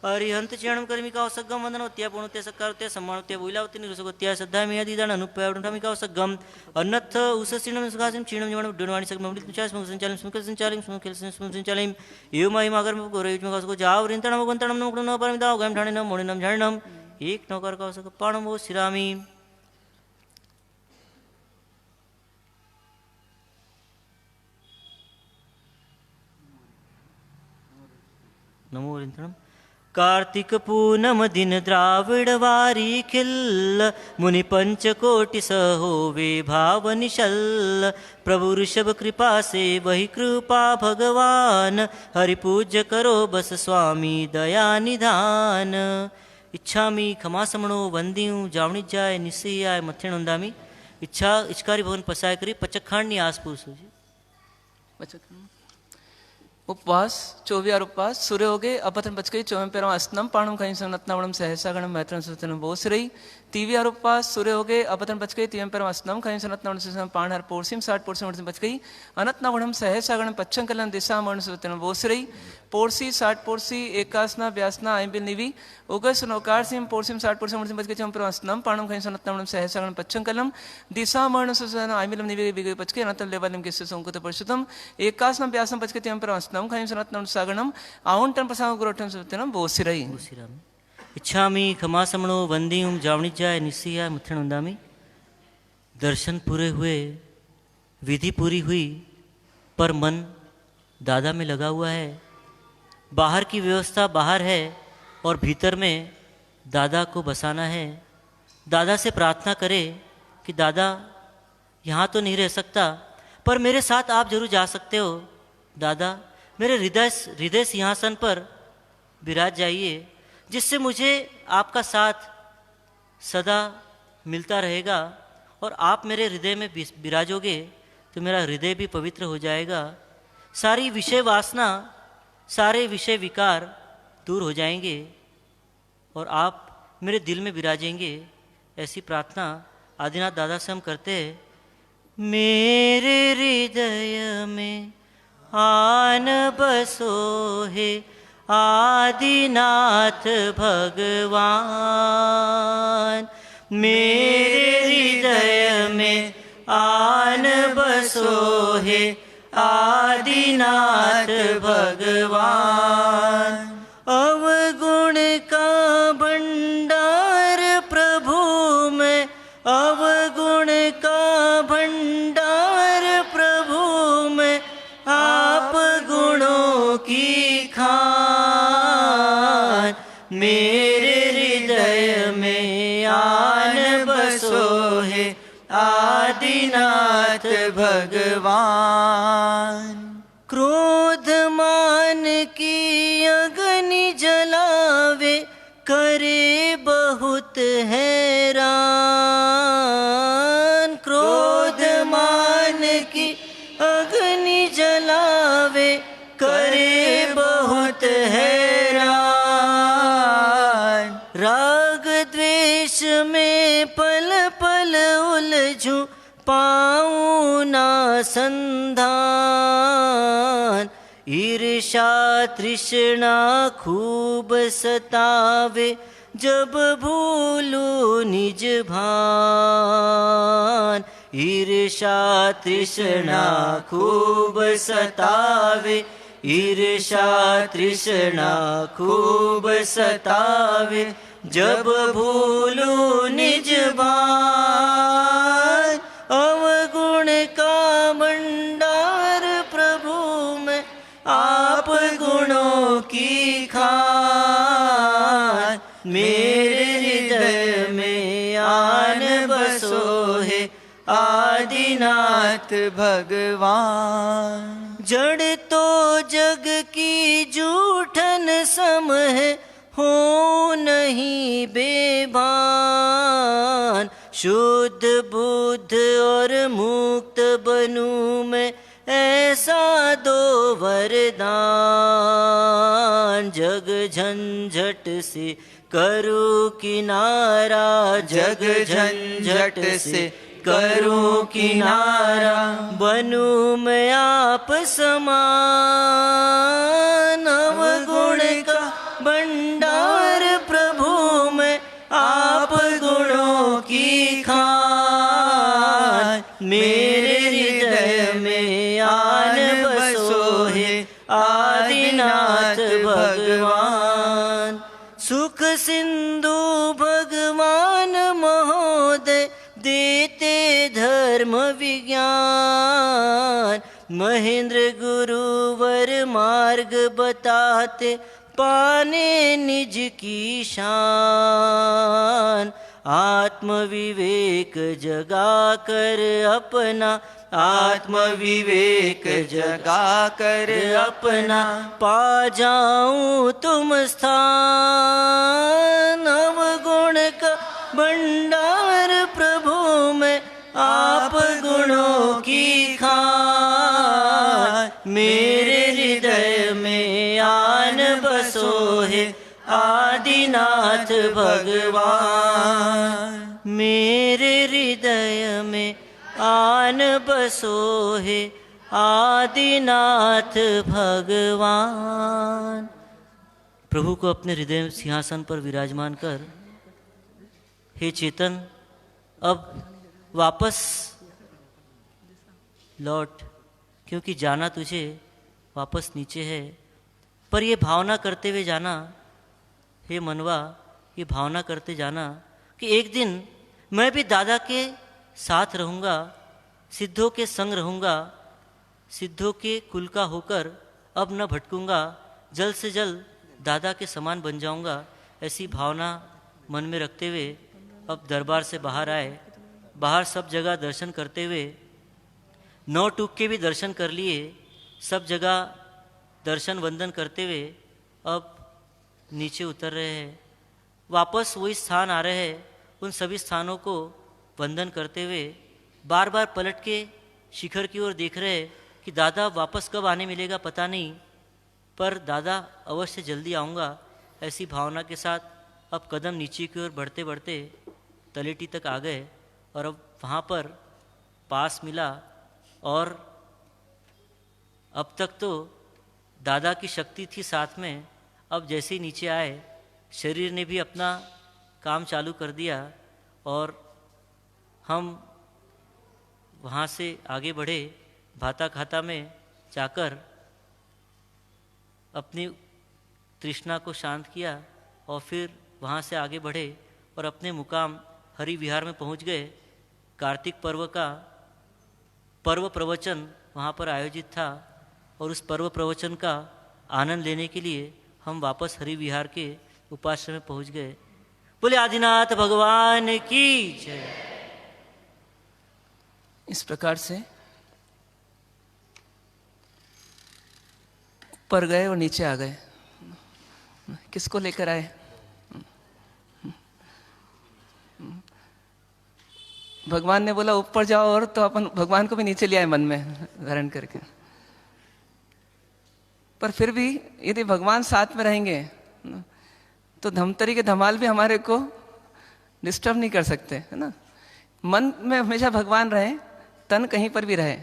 अरिहंत चरणम कर्मिका सगम वंदनोत्या पूर्णोत्या सकारोत्या सम्मानोत्या बोइलावती निरुसगोत्या श्रद्धा मे आदि दान अनुपया उठमिका सगम अन्नथ उससिणम सुखासिम क्षीणम जवण डुनवाणी सगम अमृत मुचास मुख संचालिम स्मुख संचालिम स्मुख संचालिम एव माहि मागर में गोरेज में कासको जाव रिंतणम गंतणम नमो न परमिदाव गम ठाणेनम मोणिनम झाणनम एक नौकर का सक पाणम वो श्रीरामी। नमो रिंतणम कार्तिक पूनम दिन द्राविड वारी खिल, मुनि पंचकोटि सहोवे भाव निशल। प्रभु ऋषभ कृपा से वही कृपा भगवान, हरि पूज्य करो बस स्वामी दया निधान। इच्छामी खमासमणो वंदियूं जावणी जाय निसयाय मथेण उंदामी। इच्छा इचकारी भवन पसाय करी पचखांडनी आसपूस हो जी। उपवास 24 उपवास सूर्य हो गए अपथन बच गई 54 स्तनम पाणम कहीं संतनावणम सहसागणम मैत्रम सुतनम बोस रही। 30 उपवास सूर्य हो गए अपथन बच गई 53 स्तनम कहीं संतनावणम सुतनम पाणहर पोर्सिम 60 पोर्सिम बच गई। अनतनावणम सहसागणम पच्छम कलन दिशा मरण सुतनम बोस रही। पोर्सी 60 पोर्सी एकासना व्यासना आइबिल निवी उगस नौकार सिम पोर्सिम 60 पोर्सिम बच गई 54 स्तनम पाणम कहीं संतनावणम सहसागणम पच्छम कलम दिशा मरण सुतनम आइबिलम निवी बिगई बच गई। अनतम लेवलम किस्से संकुत परशुतम एकासना व्यासम बच गई 53 स्तनम कहीं संतनावणम सागणम आउंटन प्रसाद गुरोठन सुतनम बोस रही। इच्छामी खमासमणो वंदियूं जावणी जाय निसिया मथेण उंदामी। दर्शन पूरे हुए, विधि पूरी हुई, पर मन दादा में लगा हुआ है। बाहर की व्यवस्था बाहर है और भीतर में दादा को बसाना है। दादा से प्रार्थना करे कि दादा यहाँ तो नहीं रह सकता, पर मेरे साथ आप जरूर जा सकते हो। दादा मेरे हृदय सिंहासन पर विराज जाइए, जिससे मुझे आपका साथ सदा मिलता रहेगा। और आप मेरे हृदय में विराजोगे तो मेरा हृदय भी पवित्र हो जाएगा। सारी विषय वासना, सारे विषय विकार दूर हो जाएंगे और आप मेरे दिल में विराजेंगे। ऐसी प्रार्थना आदिनाथ दादा से हम करते हैं। मेरे हृदय में आन बसो है आदिनाथ भगवान। मेरे हृदय में आन बसो है आदिनाथ भगवान। अवगुण का भंडार प्रभु में, अवगुण का भंडार प्रभु में, आप गुणों की खान। मेरे हृदय में आन बसो है आदिनाथ भगवान। क्रोध मान की अग्नि जलावे, करे बहुत हैरान। क्रोध मान की अग्नि जलावे, करे बहुत हैरान। राग द्वेष में पल पल उलझूं, पाऊं ना संधान। ईर्षा तृष्णा खूब सतावे, जब भूलूं निज भान। ईर्षा तृष्णा खूब सतावे, ईर्षा तृष्णा खूब सतावे, जब भूलूं निज भान। अवगुण का भंडार प्रभु में, आप गुणों की खान। मेरे हृदय में आन बसो है आदिनाथ भगवान। जड़ तो जग की जूठन सम है, हो नहीं बेभान। शुद्ध बुद्ध और मुक्त बनूं मैं, ऐसा दो वरदान। जग झंझट से करूं किनारा, जग झंझट से करूं किनारा। बनूं मैं आप समान। अवगुण का भंडार प्रभु में, आप गुणों की खान। मेरे हृदय में आन बसो है आदिनाथ भगवान। सुख सिंधु भगवान महोदय, देते धर्म विज्ञान। महेंद्र गुरुवर मार्ग बताते, पाने निज की शान। आत्म विवेक जगा कर अपना, आत्म विवेक जगा कर अपना, पा जाऊं तुम स्थान। अवगुण का भंडार प्रभु में आप गुणों की खान। मेरे हृदय में आन बसो है आदिनाथ भगवान। मेरे हृदय में आन बसो है आदिनाथ भगवान। प्रभु को अपने हृदय सिंहासन पर विराजमान कर, हे चेतन अब वापस लौट, क्योंकि जाना तुझे वापस नीचे है। पर ये भावना करते हुए जाना, हे मनवा, ये भावना करते जाना कि एक दिन मैं भी दादा के साथ रहूँगा, सिद्धों के संग रहूँगा, सिद्धों के कुल का होकर अब न भटकूँगा, जल्द से जल्द दादा के समान बन जाऊँगा। ऐसी भावना मन में रखते हुए अब दरबार से बाहर आए। बाहर सब जगह दर्शन करते हुए 9 टूक के भी दर्शन कर लिए। सब जगह दर्शन वंदन करते हुए अब नीचे उतर रहे हैं। वापस वही स्थान आ रहे हैं। उन सभी स्थानों को वंदन करते हुए बार बार पलट के शिखर की ओर देख रहे हैं कि दादा वापस कब आने मिलेगा पता नहीं, पर दादा अवश्य जल्दी आऊँगा। ऐसी भावना के साथ अब कदम नीचे की ओर बढ़ते बढ़ते तलेटी तक आ गए और अब वहाँ पर पास मिला। और अब तक तो दादा की शक्ति थी साथ में, अब जैसे ही नीचे आए शरीर ने भी अपना काम चालू कर दिया और हम वहाँ से आगे बढ़े। भाता खाता में जाकर अपनी तृष्णा को शांत किया और फिर वहाँ से आगे बढ़े और अपने मुकाम हरि विहार में पहुँच गए। कार्तिक पर्व का पर्व प्रवचन वहाँ पर आयोजित था और उस पर्व प्रवचन का आनंद लेने के लिए हम वापस हरि विहार के उपाश्रम में पहुँच गए। बोले आदिनाथ भगवान की जय। इस प्रकार से ऊपर गए और नीचे आ गए। किसको लेकर आए? भगवान ने बोला ऊपर जाओ, और तो अपन भगवान को भी नीचे ले आए मन में धारण करके। पर फिर भी यदि भगवान साथ में रहेंगे तो धमतरी के धमाल भी हमारे को डिस्टर्ब नहीं कर सकते, है ना। मन में हमेशा भगवान रहे, तन कहीं पर भी रहे,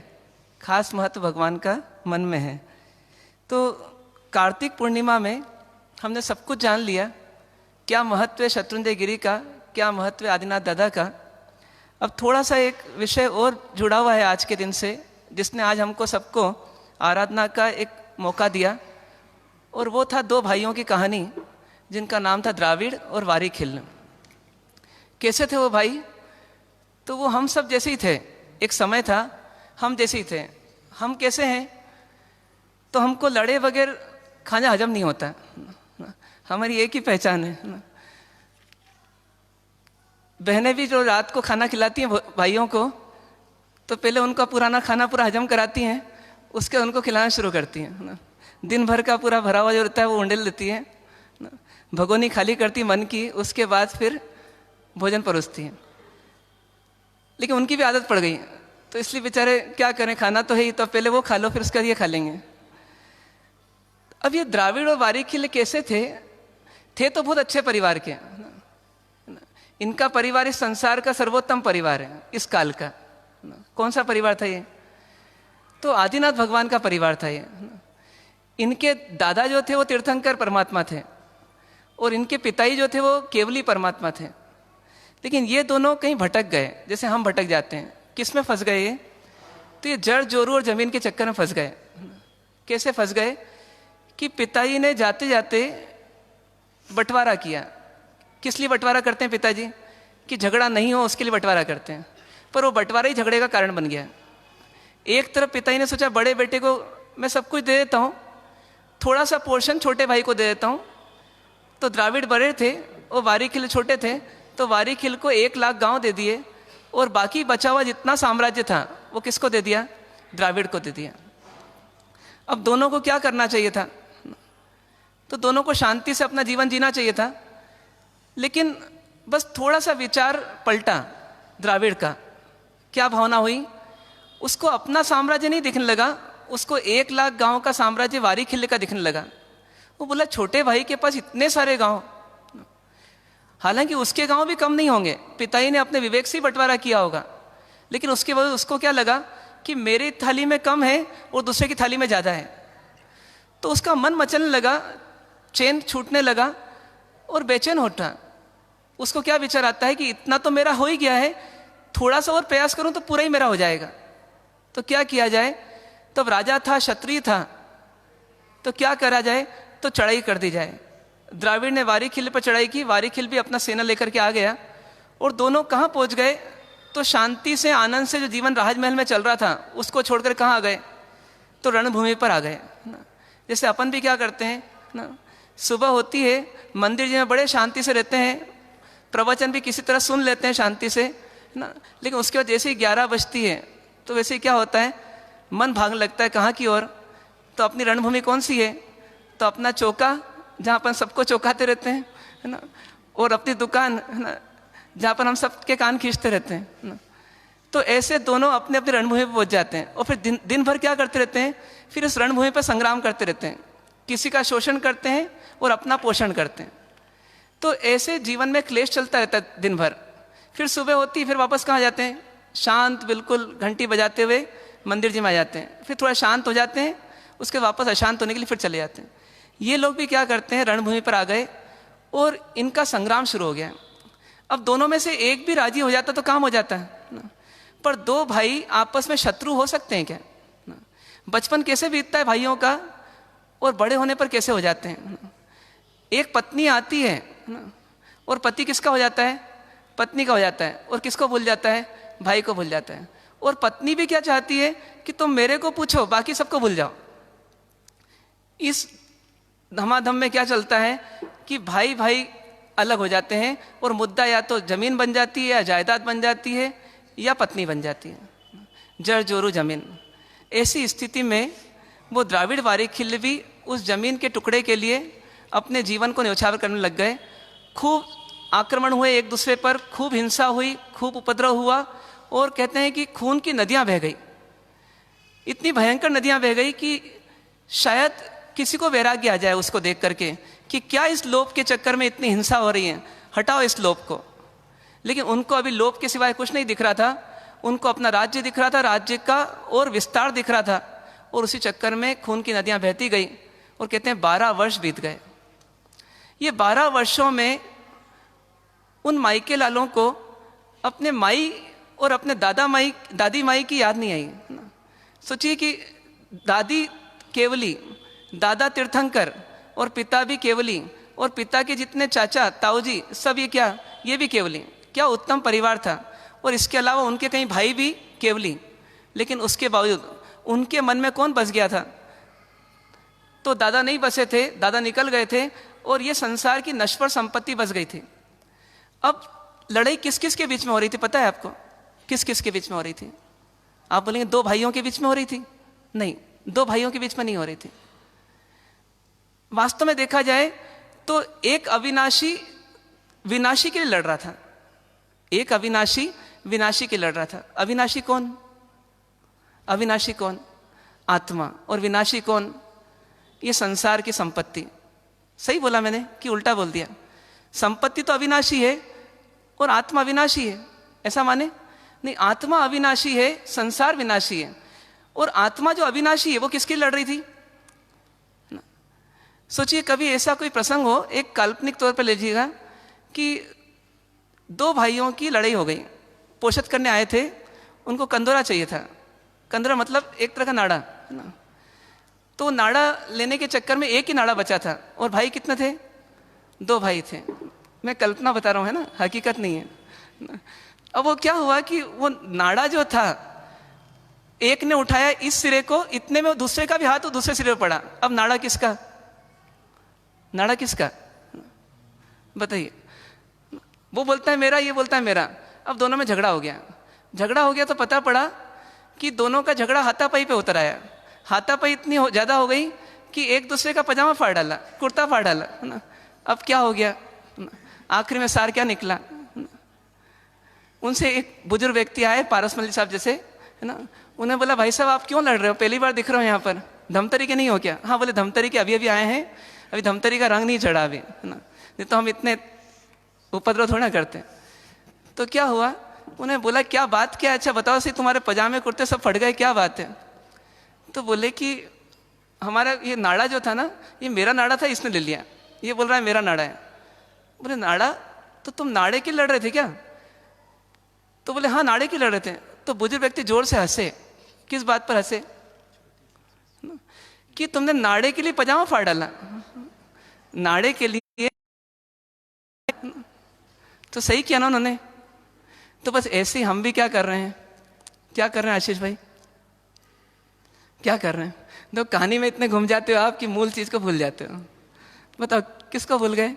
खास महत्व भगवान का मन में है। तो कार्तिक पूर्णिमा में हमने सब कुछ जान लिया, क्या महत्व है शत्रुंजय गिरी का, क्या महत्व है आदिनाथ दादा का। अब थोड़ा सा एक विषय और जुड़ा हुआ है आज के दिन से, जिसने आज हमको सबको आराधना का एक मौका दिया, और वो था 2 भाइयों की कहानी जिनका नाम था द्राविड़ और वारीखिल। कैसे थे वो भाई? तो वो हम सब जैसे ही थे, एक समय था हम जैसे ही थे। हम कैसे हैं? तो हमको लड़े बगैर खाना हजम नहीं होता, हमारी एक ही पहचान है। बहनें भी जो रात को खाना खिलाती हैं भाइयों को, तो पहले उनका पुराना खाना पूरा हजम कराती हैं, उसके उनको खिलाना शुरू करती हैं। दिन भर का पूरा भरा हुआ जो रहता है वो उंडेल देती है, भगोनी खाली करती मन की, उसके बाद फिर भोजन परोसती हैं। लेकिन उनकी भी आदत पड़ गई, तो इसलिए बेचारे क्या करें, खाना तो है ही, तो पहले वो खा लो फिर उसका ये खा लेंगे। अब ये द्राविड़ और वारीखिल कैसे थे तो बहुत अच्छे परिवार के। इनका परिवार इस संसार का सर्वोत्तम परिवार है इस काल का। कौन सा परिवार था ये? तो आदिनाथ भगवान का परिवार था ये। इनके दादा जो थे वो तीर्थंकर परमात्मा थे, और इनके पिताजी जो थे वो केवली परमात्मा थे। लेकिन ये दोनों कहीं भटक गए, जैसे हम भटक जाते हैं। किस में फंस गए ये? तो ये जड़ जोरू और जमीन के चक्कर में फंस गए। कैसे फंस गए कि पिताजी ने जाते जाते बंटवारा किया। किस लिए बंटवारा करते हैं पिताजी? कि झगड़ा नहीं हो उसके लिए बंटवारा करते हैं, पर वो बंटवारा ही झगड़े का कारण बन गया। एक तरफ पिताजी ने सोचा बड़े बेटे को मैं सब कुछ दे देता हूँ, थोड़ा सा पोर्शन छोटे भाई को दे देता हूँ। तो द्राविड़ बड़े थे और वारीखिल छोटे थे, तो वारीखिल को 1 लाख गांव दे दिए और बाकी बचा हुआ जितना साम्राज्य था वो किसको दे दिया? द्राविड़ को दे दिया। अब दोनों को क्या करना चाहिए था? तो दोनों को शांति से अपना जीवन जीना चाहिए था, लेकिन बस थोड़ा सा विचार पलटा द्राविड़ का। क्या भावना हुई? उसको अपना साम्राज्य नहीं दिखने लगा, उसको 1 लाख गांव का साम्राज्य वारीखिल का दिखने लगा। वो बोला छोटे भाई के पास इतने सारे गांव, हालांकि उसके गांव भी कम नहीं होंगे, पिताजी ने अपने विवेक से बंटवारा किया होगा, लेकिन उसके बाद उसको क्या लगा कि मेरी थाली में कम है और दूसरे की थाली में ज़्यादा है। तो उसका मन मचलने लगा, चैन छूटने लगा और बेचैन होता। उसको क्या विचार आता है कि इतना तो मेरा हो ही गया है, थोड़ा सा और प्रयास करूं तो पूरा ही मेरा हो जाएगा। तो क्या किया जाए? तब राजा था, क्षत्रिय था, तो क्या करा जाए? तो चढ़ाई कर दी जाए। द्राविड़ ने वारीखिल पर चढ़ाई की, वारीखिल भी अपना सेना लेकर के आ गया और दोनों कहाँ पहुँच गए? तो शांति से, आनंद से जो जीवन राजमहल में चल रहा था उसको छोड़कर कहाँ आ गए? तो रणभूमि पर आ गए ना। जैसे अपन भी क्या करते हैं ना, सुबह होती है, मंदिर जी में बड़े शांति से रहते हैं, प्रवचन भी किसी तरह सुन लेते हैं शांति से ना, लेकिन उसके बाद जैसे ही 11 बजती है तो वैसे ही क्या होता है, मन भागने लगता है कहाँ की ओर। तो अपनी रणभूमि कौन सी है? तो अपना चौका, जहाँ अपन सबको चौकाते रहते हैं है ना, और अपनी दुकान है ना, जहाँ पर हम सबके कान खींचते रहते हैं ना। तो ऐसे दोनों अपने अपनी रणभूमि पर पहुँच जाते हैं और फिर दिन भर क्या करते रहते हैं? फिर इस रणभूमि पर संग्राम करते रहते हैं, किसी का शोषण करते हैं और अपना पोषण करते हैं। तो ऐसे जीवन में क्लेश चलता रहता है दिन भर। फिर सुबह होती, फिर वापस कहाँ जाते हैं? शांत बिल्कुल घंटी बजाते हुए मंदिर जी में आ जाते हैं। फिर थोड़ा शांत हो जाते हैं, उसके वापस अशांत होने के लिए फिर चले जाते हैं। ये लोग भी क्या करते हैं? रणभूमि पर आ गए और इनका संग्राम शुरू हो गया। अब दोनों में से एक भी राजी हो जाता तो काम हो जाता है ना। पर 2 भाई आपस में शत्रु हो सकते हैं क्या ना? बचपन कैसे बीतता है भाइयों का और बड़े होने पर कैसे हो जाते हैं ना? एक पत्नी आती है ना, और पति किसका हो जाता है? पत्नी का हो जाता है। और किसको भूल जाता है? भाई को भूल जाता है। और पत्नी भी क्या चाहती है कि तुम मेरे को पूछो, बाकी सबको भूल जाओ। इस धमाधम में क्या चलता है कि भाई भाई अलग हो जाते हैं और मुद्दा या तो जमीन बन जाती है, या जायदाद बन जाती है, या पत्नी बन जाती है, जड़ जोरू जमीन। ऐसी स्थिति में वो द्राविड़ वारीखिल भी उस जमीन के टुकड़े के लिए अपने जीवन को न्यौछावर करने लग गए। खूब आक्रमण हुए एक दूसरे पर, खूब हिंसा हुई, खूब उपद्रव हुआ, और कहते हैं कि खून की नदियां बह गई। इतनी भयंकर नदियां बह गई कि शायद किसी को वैराग्य आ जाए उसको देख करके कि क्या इस लोभ के चक्कर में इतनी हिंसा हो रही है, हटाओ इस लोभ को। लेकिन उनको अभी लोभ के सिवाय कुछ नहीं दिख रहा था। उनको अपना राज्य दिख रहा था, राज्य का और विस्तार दिख रहा था, और उसी चक्कर में खून की नदियां बहती गई। और कहते हैं 12 वर्ष बीत गए। ये 12 वर्षों में उन मायके लालों को अपने माई और अपने दादी माई की याद नहीं आई। सोचिए कि दादी केवली, दादा तीर्थंकर और पिता भी केवली, और पिता के जितने चाचा ताऊजी सब ये भी केवली। क्या उत्तम परिवार था। और इसके अलावा उनके कई भाई भी केवली, लेकिन उसके बावजूद उनके मन में कौन बस गया था? तो दादा नहीं बसे थे, दादा निकल गए थे, और ये संसार की नश्वर संपत्ति बस गई थी। अब लड़ाई किस किस के बीच में हो रही थी पता है आपको? किस किस के बीच में हो रही थी? आप बोलेंगे 2 भाइयों के बीच में हो रही थी। नहीं, 2 भाइयों के बीच में नहीं हो रही थी। वास्तव में देखा जाए तो एक अविनाशी विनाशी के लिए लड़ रहा था। एक अविनाशी विनाशी के लिए लड़ रहा था। अविनाशी कौन? अविनाशी कौन? आत्मा। और विनाशी कौन? ये संसार की संपत्ति। सही बोला मैंने कि उल्टा बोल दिया? संपत्ति तो अविनाशी है और आत्मा विनाशी है, ऐसा माने? नहीं, आत्मा अविनाशी है, संसार विनाशी है। और आत्मा जो अविनाशी है वो किसके लिए लड़ रही थी? सोचिए कभी ऐसा कोई प्रसंग हो, एक काल्पनिक तौर पर लीजिएगा कि 2 भाइयों की लड़ाई हो गई। पोषत करने आए थे, उनको कंदोरा चाहिए था। कंदोरा मतलब एक तरह का नाड़ा है ना। तो नाड़ा लेने के चक्कर में एक ही नाड़ा बचा था। और भाई कितने थे? 2 भाई थे। मैं कल्पना बता रहा हूँ, है ना, हकीकत नहीं है। अब वो क्या हुआ कि वो नाड़ा जो था, एक ने उठाया इस सिरे को, इतने में दूसरे का भी हाथ दूसरे सिरे पर पड़ा। अब नाड़ा किसका? नाड़ा किसका? बताइए। वो बोलता है मेरा, ये बोलता है मेरा। अब दोनों में झगड़ा हो गया। झगड़ा हो गया तो पता पड़ा कि दोनों का झगड़ा हाथापाई पे उतर आया। हाथापाई इतनी ज़्यादा हो गई कि एक दूसरे का पजामा फाड़ डाला, कुर्ता फाड़ डाला, है ना। अब क्या हो गया? आखिर में सार क्या निकला? उनसे एक बुजुर्ग व्यक्ति आए, पारस मल्लिक साहब जैसे, है ना। उन्हें बोला, भाई साहब आप क्यों लड़ रहे हो? पहली बार दिख रहे हो यहाँ पर, धमतरी के नहीं हो क्या? हाँ। बोले धमतरी के अभी अभी आए हैं, अभी धमतरी का रंग नहीं चढ़ा अभी, है ना, नहीं तो हम इतने उपद्रव थोड़ा करते। तो क्या हुआ? उन्हें बोला क्या बात क्या है? अच्छा बताओ सी, तुम्हारे पजामे कुर्ते सब फट गए, क्या बात है? तो बोले कि हमारा ये नाड़ा जो था ना, ये मेरा नाड़ा था, इसने ले लिया। ये बोल रहा है मेरा नाड़ा है। बोले नाड़ा? तो तुम नाड़े के लड़ रहे थे क्या? तो बोले हाँ नाड़े के लड़ रहे थे। तो बुजुर्ग व्यक्ति जोर से हंसे। किस बात पर हंसे? कि तुमने नाड़े के लिए पजामा फाड़ डाला। नाड़े के लिए तो सही किया ना उन्होंने। तो बस ऐसे ही हम भी क्या कर रहे हैं? क्या कर रहे हैं आशीष भाई? क्या कर रहे हैं? तो कहानी में इतने घूम जाते हो आप कि मूल चीज को भूल जाते हो। बताओ किसको भूल गए?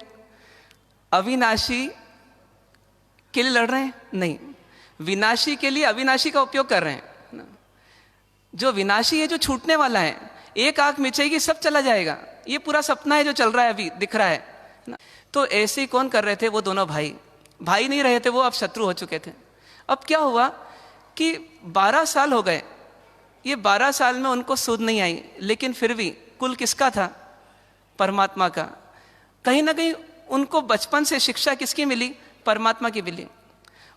अविनाशी के लिए लड़ रहे हैं? नहीं, विनाशी के लिए अविनाशी का उपयोग कर रहे हैं। जो विनाशी है, जो छूटने वाला है, एक आंख मिचेगी सब चला जाएगा, ये पूरा सपना है जो चल रहा है, अभी दिख रहा है। तो ऐसे ही कौन कर रहे थे? वो दोनों भाई। भाई नहीं रहे थे वो, अब शत्रु हो चुके थे। अब क्या हुआ कि 12 साल हो गए। ये 12 साल में उनको सूद नहीं आई, लेकिन फिर भी कुल किसका था? परमात्मा का। कहीं ना कहीं उनको बचपन से शिक्षा किसकी मिली? परमात्मा की मिली।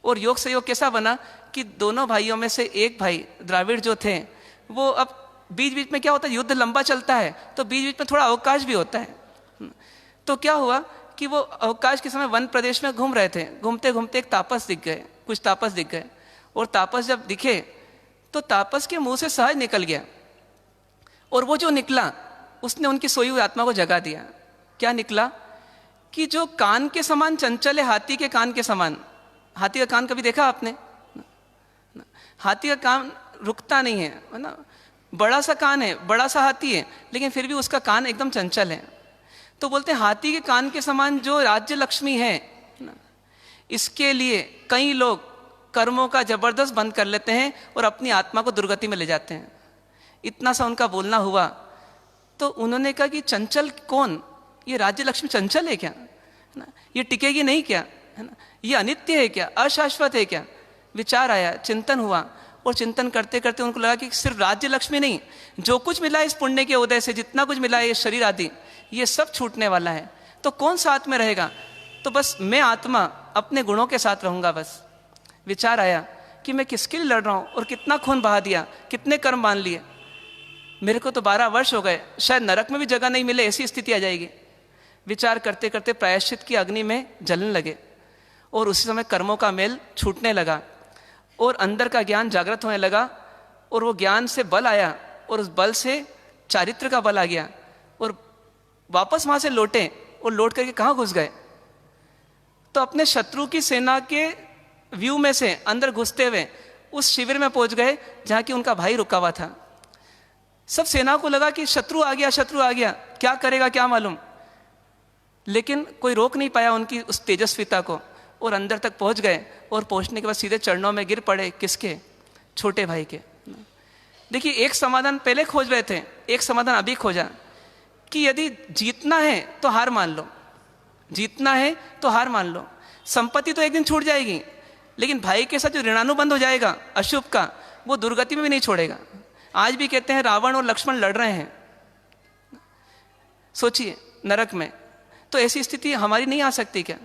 और योग से योग कैसा बना कि दोनों भाइयों में से एक भाई द्राविड़ जो थे, वो अब बीच बीच में क्या होता है, युद्ध लंबा चलता है तो बीच बीच में थोड़ा अवकाश भी होता है। तो क्या हुआ कि वो अवकाश के समय वन प्रदेश में घूम रहे थे। घूमते घूमते एक तापस दिख गए, कुछ तापस दिख गए। और तापस जब दिखे तो तापस के मुंह से सहज निकल गया। और वो जो निकला उसने उनकी सोई हुई आत्मा को जगा दिया। क्या निकला कि जो कान के समान चंचल है, हाथी के कान के समान। हाथी का कान कभी देखा आपने? हाथी का कान रुकता नहीं है ना। बड़ा सा कान है, बड़ा सा हाथी है, लेकिन फिर भी उसका कान एकदम चंचल है। तो बोलते हैं हाथी के कान के समान जो राज्य लक्ष्मी है, इसके लिए कई लोग कर्मों का जबरदस्त बंद कर लेते हैं और अपनी आत्मा को दुर्गति में ले जाते हैं। इतना सा उनका बोलना हुआ तो उन्होंने कहा कि चंचल कौन? ये राज्य लक्ष्मी चंचल है क्या? है ना, ये टिकेगी नहीं क्या? है ना, ये अनित्य है क्या? अशाश्वत है क्या? विचार आया, चिंतन हुआ। और चिंतन करते करते उनको लगा कि सिर्फ राज्य लक्ष्मी नहीं, जो कुछ मिला इस पुण्य के उदय से, जितना कुछ मिला है ये शरीर आदि, ये सब छूटने वाला है। तो कौन साथ में रहेगा? तो बस मैं आत्मा अपने गुणों के साथ रहूंगा। बस विचार आया कि मैं किसके लिए लड़ रहा हूं और कितना खून बहा दिया, कितने कर्म मान लिए। मेरे को तो 12 वर्ष हो गए, शायद नरक में भी जगह नहीं मिले, ऐसी स्थिति आ जाएगी। विचार करते करते प्रायश्चित की अग्नि में जलने लगे और उसी समय कर्मों का मेल छूटने लगा और अंदर का ज्ञान जागृत होने लगा। और वो ज्ञान से बल आया और उस बल से चारित्र का बल आ गया और वापस वहां से लौटे। और लौट करके कहाँ घुस गए? तो अपने शत्रु की सेना के व्यू में से अंदर घुसते हुए उस शिविर में पहुंच गए जहां की उनका भाई रुका हुआ था। सब सेना को लगा कि शत्रु आ गया, शत्रु आ गया, क्या करेगा क्या मालूम। लेकिन कोई रोक नहीं पाया उनकी उस तेजस्विता को और अंदर तक पहुंच गए। और पहुंचने के बाद सीधे चरणों में गिर पड़े। किसके? छोटे भाई के। देखिए, एक समाधान पहले खोज रहे थे, एक समाधान अभी खोजा कि यदि जीतना है तो हार मान लो, जीतना है तो हार मान लो। संपत्ति तो एक दिन छूट जाएगी, लेकिन भाई के साथ जो ऋणानुबंध हो जाएगा अशुभ का, वो दुर्गति में भी नहीं छोड़ेगा। आज भी कहते हैं रावण और लक्ष्मण लड़ रहे हैं, सोचिए नरक में। तो ऐसी स्थिति हमारी नहीं आ सकती क्या?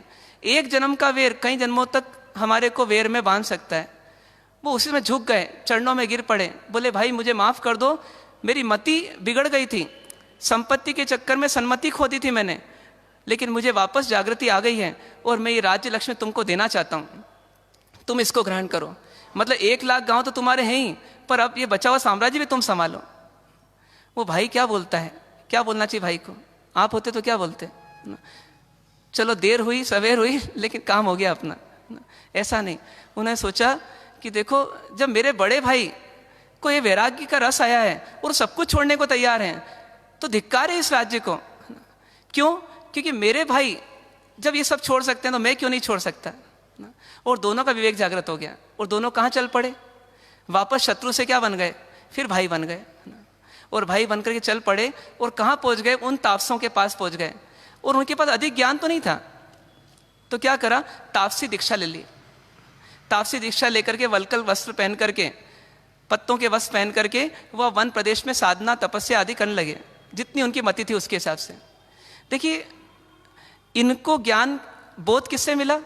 एक जन्म का वेर कई जन्मों तक हमारे को वेर में बांध सकता है। वो उसी में झुक गए, चरणों में गिर पड़े, बोले भाई मुझे माफ कर दो, मेरी मति बिगड़ गई थी, संपत्ति के चक्कर में सन्मति खो दी थी मैंने, लेकिन मुझे वापस जागृति आ गई है और मैं ये राज्य लक्ष्मी तुमको देना चाहता हूँ, तुम इसको ग्रहण करो। मतलब 1 लाख गांव तो तुम्हारे हैं ही, पर अब ये बचा हुआ साम्राज्य भी तुम संभालो। वो भाई क्या बोलता है? क्या बोलना चाहिए भाई को? आप होते तो क्या बोलते? चलो देर हुई सवेर हुई, लेकिन काम हो गया अपना। ऐसा नहीं, उन्होंने सोचा कि देखो जब मेरे बड़े भाई को ये वैराग्य का रस आया है और सब कुछ छोड़ने को तैयार हैं, तो धिक्कार है इस राज्य को। क्यों? क्योंकि मेरे भाई जब ये सब छोड़ सकते हैं तो मैं क्यों नहीं छोड़ सकता ना? और दोनों का विवेक जागृत हो गया और दोनों कहाँ चल पड़े, वापस शत्रु से क्या बन गए, फिर भाई बन गए ना? और भाई बन करके चल पड़े और कहाँ पहुँच गए, उन तापसों के पास पहुँच गए। और उनके पास अधिक ज्ञान तो नहीं था, तो क्या करा, तापसी दीक्षा ले ली। तापसी दीक्षा लेकर के वल्कल वस्त्र पहन करके, पत्तों के वस्त्र पहन करके वह वन प्रदेश में साधना तपस्या आदि करने लगे, जितनी उनकी मति थी उसके हिसाब से। देखिए, इनको ज्ञान बोध किससे मिला,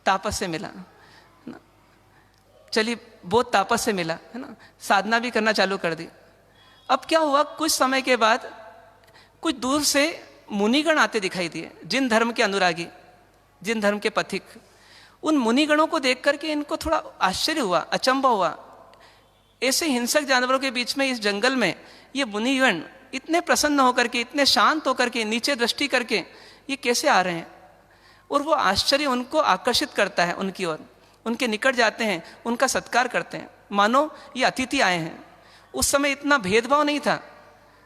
तापस से मिला ना। चलिए, बोध तापस से मिला है ना, साधना भी करना चालू कर दी। अब क्या हुआ, कुछ समय के बाद कुछ दूर से मुनिगण आते दिखाई दिए, जिन धर्म के अनुरागी, जिन धर्म के पथिक। उन मुनिगणों को देख करके इनको थोड़ा आश्चर्य हुआ, अचंभा हुआ। ऐसे हिंसक जानवरों के बीच में, इस जंगल में, ये मुनिगण इतने प्रसन्न होकर के, इतने शांत होकर के, नीचे दृष्टि करके ये कैसे आ रहे हैं। और वो आश्चर्य उनको आकर्षित करता है उनकी ओर। उनके निकट जाते हैं, उनका सत्कार करते हैं, मानो ये अतिथि आए हैं। उस समय इतना भेदभाव नहीं था,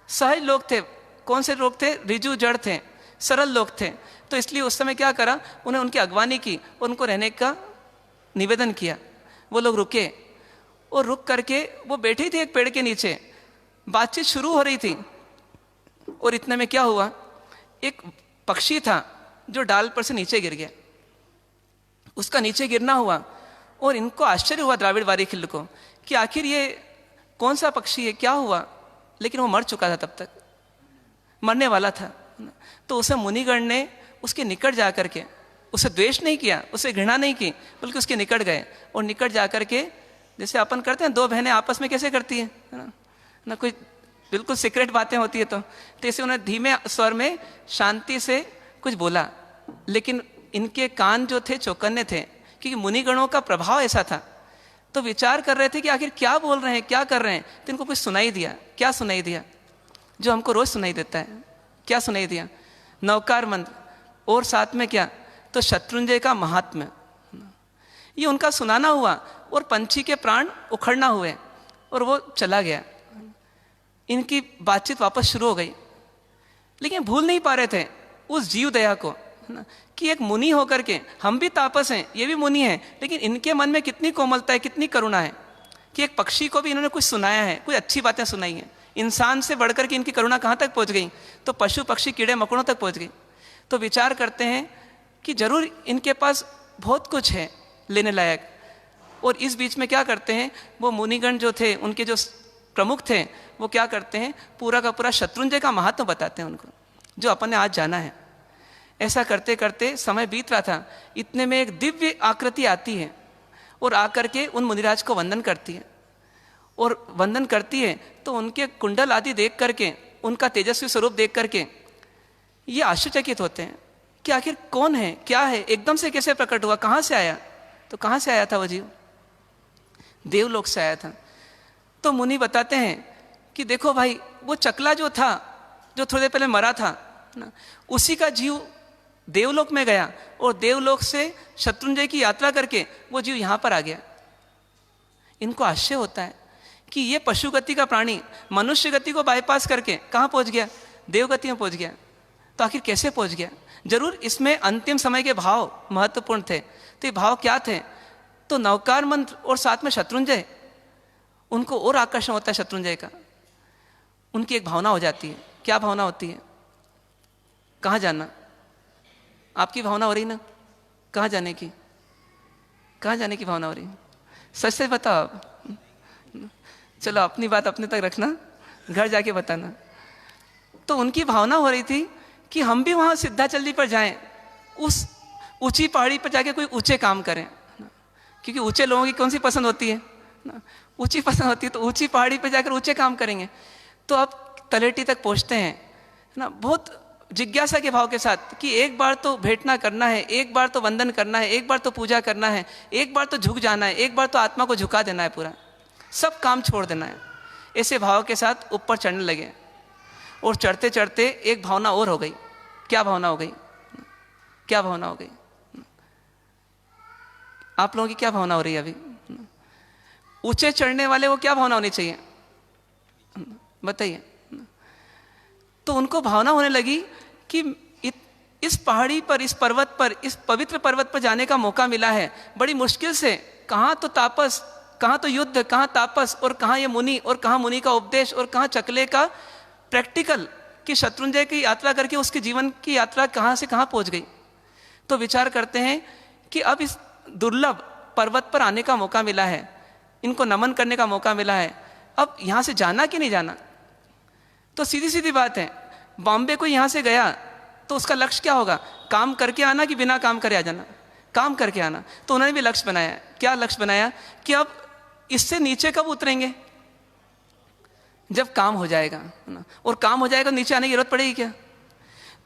सहज लोग थे। कौन से लोग थे, रिजु जड़ थे, सरल लोग थे। तो इसलिए उस समय क्या करा, उन्हें उनकी अगवानी की, उनको रहने का निवेदन किया। वो लोग रुके और रुक करके वो बैठे थे एक पेड़ के नीचे, बातचीत शुरू हो रही थी। और इतने में क्या हुआ, एक पक्षी था जो डाल पर से नीचे गिर गया। उसका नीचे गिरना हुआ और इनको आश्चर्य हुआ, द्राविड़ वारिखिल्य को, कि आखिर ये कौन सा पक्षी है, क्या हुआ। लेकिन वो मर चुका था, तब तक मरने वाला था। तो उसे मुनिगण ने उसके निकट जा करके, उसे द्वेष नहीं किया, उसे घृणा नहीं की, बल्कि उसके निकट गए और निकट जा करके, जैसे अपन करते हैं, दो बहनें आपस में कैसे करती हैं ना, कोई बिल्कुल सीक्रेट बातें होती है। तो ऐसे उन्हें धीमे स्वर में शांति से कुछ बोला। लेकिन इनके कान जो थे चौकन्ने थे, क्योंकि मुनिगणों का प्रभाव ऐसा था। तो विचार कर रहे थे कि आखिर क्या बोल रहे हैं, क्या कर रहे हैं। तो इनको कुछ सुनाई दिया। क्या सुनाई दिया, जो हमको रोज सुनाई देता है। क्या सुनाई दिया, नवकार मंत्र, और साथ में क्या, तो शत्रुंजय का महात्म्य। ये उनका सुनाना हुआ और पंछी के प्राण उखड़ना हुए और वो चला गया। इनकी बातचीत वापस शुरू हो गई। लेकिन भूल नहीं पा रहे थे उस जीव दया को, कि एक मुनि होकर के, हम भी तापस हैं, ये भी मुनि हैं, लेकिन इनके मन में कितनी कोमलता है, कितनी करुणा है, कि एक पक्षी को भी इन्होंने कुछ सुनाया है, कुछ अच्छी बातें सुनाई हैं। इंसान से बढ़कर के इनकी करुणा कहाँ तक पहुँच गई, तो पशु पक्षी कीड़े मकोड़ों तक पहुँच गई। तो विचार करते हैं कि जरूर इनके पास बहुत कुछ है लेने लायक। और इस बीच में क्या करते हैं, वो मुनिगण जो थे, उनके जो प्रमुख थे, वो क्या करते हैं, पूरा का पूरा शत्रुंजय का महात्म बताते हैं उनको, जो अपन ने आज जाना है। ऐसा करते करते समय बीत रहा था। इतने में एक दिव्य आकृति आती है और आकर के उन मुनिराज को वंदन करती है। और वंदन करती है तो उनके कुंडल आदि देख करके, उनका तेजस्वी स्वरूप देख करके ये आश्चर्यचकित होते हैं कि आखिर कौन है, क्या है, एकदम से कैसे प्रकट हुआ, कहाँ से आया। तो कहाँ से आया था वो जीव, देवलोक से आया था। तो मुनि बताते हैं कि देखो भाई, वो चकला जो था, जो थोड़ी देर पहले मरा था ना, उसी का जीव देवलोक में गया और देवलोक से शत्रुंजय की यात्रा करके वो जीव यहाँ पर आ गया। इनको आश्चर्य होता है कि ये पशु गति का प्राणी मनुष्य गति को बाईपास करके कहाँ पहुँच गया, देवगति में पहुँच गया। तो आखिर कैसे पहुँच गया। जरूर इसमें अंतिम समय के भाव महत्वपूर्ण थे। तो ये भाव क्या थे, तो नवकार मंत्र और साथ में शत्रुंजय, उनको और आकर्षण होता है शत्रुंजय का। उनकी एक भावना हो जाती है। क्या भावना होती है, कहाँ जाना। आपकी भावना हो रही ना, कहाँ जाने की, कहाँ जाने की भावना हो रही, सच से बताओ आप। चलो अपनी बात अपने तक रखना, घर जाके बताना। तो उनकी भावना हो रही थी कि हम भी वहाँ सिद्धाचल्ली पर जाएं, उस ऊंची पहाड़ी पर जाके कोई ऊंचे काम करें। क्योंकि ऊंचे लोगों की कौन सी पसंद होती है ना, ऊंची पसंद होती है। तो ऊंची पहाड़ी पर जाकर ऊंचे काम करेंगे। तो अब तलेटी तक पहुँचते हैं ना, बहुत जिज्ञासा के भाव के साथ कि एक बार तो भेंटना करना है, एक बार तो वंदन करना है, एक बार तो पूजा करना है, एक बार तो झुक जाना है, एक बार तो आत्मा को झुका देना है, पूरा सब काम छोड़ देना है। ऐसे भाव के साथ ऊपर चढ़ने लगे। और चढ़ते चढ़ते एक भावना और हो गई। क्या भावना हो गई, क्या भावना हो गई, आप लोगों की क्या भावना हो रही है अभी। ऊंचे चढ़ने वाले को क्या भावना होनी चाहिए बताइए। तो उनको भावना होने लगी कि इस पहाड़ी पर, इस पर्वत पर, इस पवित्र पर्वत पर जाने का मौका मिला है। बड़ी मुश्किल से, कहाँ तो तापस, कहाँ तो युद्ध, कहाँ तापस, और कहाँ ये मुनि, और कहाँ मुनि का उपदेश, और कहाँ चकले का प्रैक्टिकल कि शत्रुंजय की यात्रा करके उसके जीवन की यात्रा कहाँ से कहाँ पहुँच गई। तो विचार करते हैं कि अब इस दुर्लभ पर्वत पर आने का मौका मिला है, इनको नमन करने का मौका मिला है, अब यहाँ से जाना कि नहीं जाना। तो सीधी सीधी बात है, बॉम्बे को यहाँ से गया तो उसका लक्ष्य क्या होगा, काम करके आना कि बिना काम करे आ जाना, काम करके आना। तो उन्होंने भी लक्ष्य बनाया। क्या लक्ष्य बनाया कि अब इससे नीचे कब उतरेंगे, जब काम हो जाएगा, है ना, और काम हो जाएगा नीचे आने की जरूरत पड़ेगी क्या।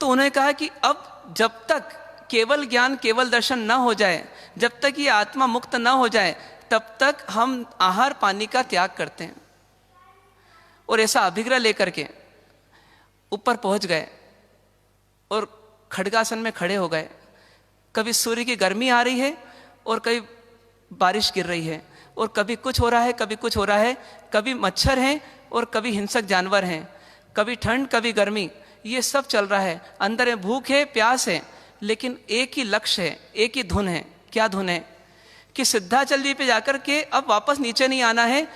तो उन्होंने कहा कि अब जब तक केवल ज्ञान, केवल दर्शन न हो जाए, जब तक ये आत्मा मुक्त न हो जाए, तब तक हम आहार पानी का त्याग करते हैं। और ऐसा अभिग्रह लेकर के ऊपर पहुंच गए और खड्गासन में खड़े हो गए। कभी सूर्य की गर्मी आ रही है और कभी बारिश गिर रही है, और कभी कुछ हो रहा है, कभी कुछ हो रहा है, कभी मच्छर हैं और कभी हिंसक जानवर हैं, कभी ठंड, कभी गर्मी, ये सब चल रहा है। अंदर में भूख है, प्यास है, लेकिन एक ही लक्ष्य है, एक ही धुन है। क्या धुन है कि सिद्धाचल जी पे जाकर के अब वापस नीचे नहीं आना है,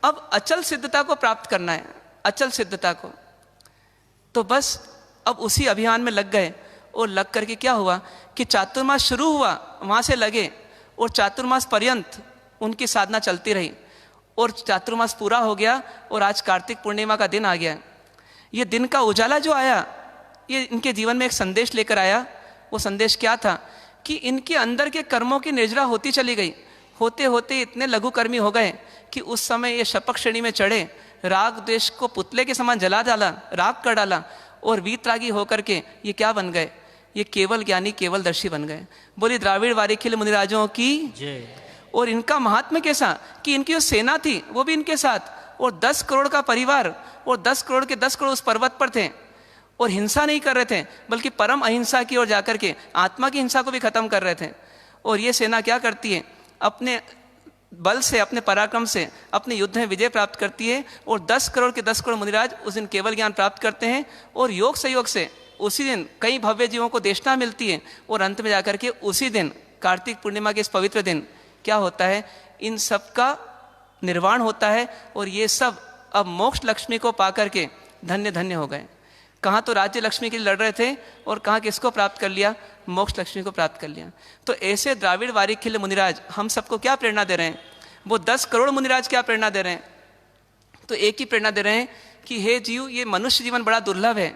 अब अचल सिद्धता को प्राप्त करना है, अचल सिद्धता को। तो बस अब उसी अभियान में लग गए। और लग करके क्या हुआ कि चातुर्मास शुरू हुआ, वहाँ से लगे, और चातुर्मास पर्यंत उनकी साधना चलती रही, और चातुर्मास पूरा हो गया, और आज कार्तिक पूर्णिमा का दिन आ गया। ये दिन का उजाला जो आया, ये इनके जीवन में एक संदेश लेकर आया। वो संदेश क्या था कि इनके अंदर के कर्मों की निर्जरा होती चली गई। होते होते इतने लघु कर्मी हो गए कि उस समय ये शपक श्रेणी में चढ़े, राग द्वेष को पुतले के समान जला डाला, राग कर डाला, और वीतरागी होकर के ये क्या बन गए, ये केवल ज्ञानी, केवल दर्शी बन गए। बोली द्राविड़ वारिखिल मुनिराजों की जय। और इनका महात्म्य कैसा कि इनकी जो सेना थी वो भी इनके साथ, और 10 करोड़ का परिवार, और 10 करोड़ के 10 करोड़ उस पर्वत पर थे, और हिंसा नहीं कर रहे थे, बल्कि परम अहिंसा की ओर जाकर के आत्मा की हिंसा को भी खत्म कर रहे थे। और ये सेना क्या करती है, अपने बल से, अपने पराक्रम से अपने युद्ध में विजय प्राप्त करती है, और 10 करोड़ के 10 करोड़ मुनिराज उस दिन केवल ज्ञान प्राप्त करते हैं, और योग संयोग से उसी दिन कई भव्य जीवों को देशना मिलती है। और अंत में जाकर के उसी दिन कार्तिक पूर्णिमा के इस पवित्र दिन क्या होता है, इन सब का निर्वाण होता है, और ये सब अब मोक्ष लक्ष्मी को पाकर के धन्य धन्य हो गए। कहाँ तो राज्य लक्ष्मी के लिए लड़ रहे थे, और कहाँ किसको प्राप्त कर लिया, मोक्ष लक्ष्मी को प्राप्त कर लिया। तो ऐसे द्राविड़ वारिखिल मुनिराज हम सबको क्या प्रेरणा दे रहे हैं, वो 10 करोड़ मुनिराज क्या प्रेरणा दे रहे हैं, तो एक ही प्रेरणा दे रहे हैं कि हे जीव, ये मनुष्य जीवन बड़ा दुर्लभ है,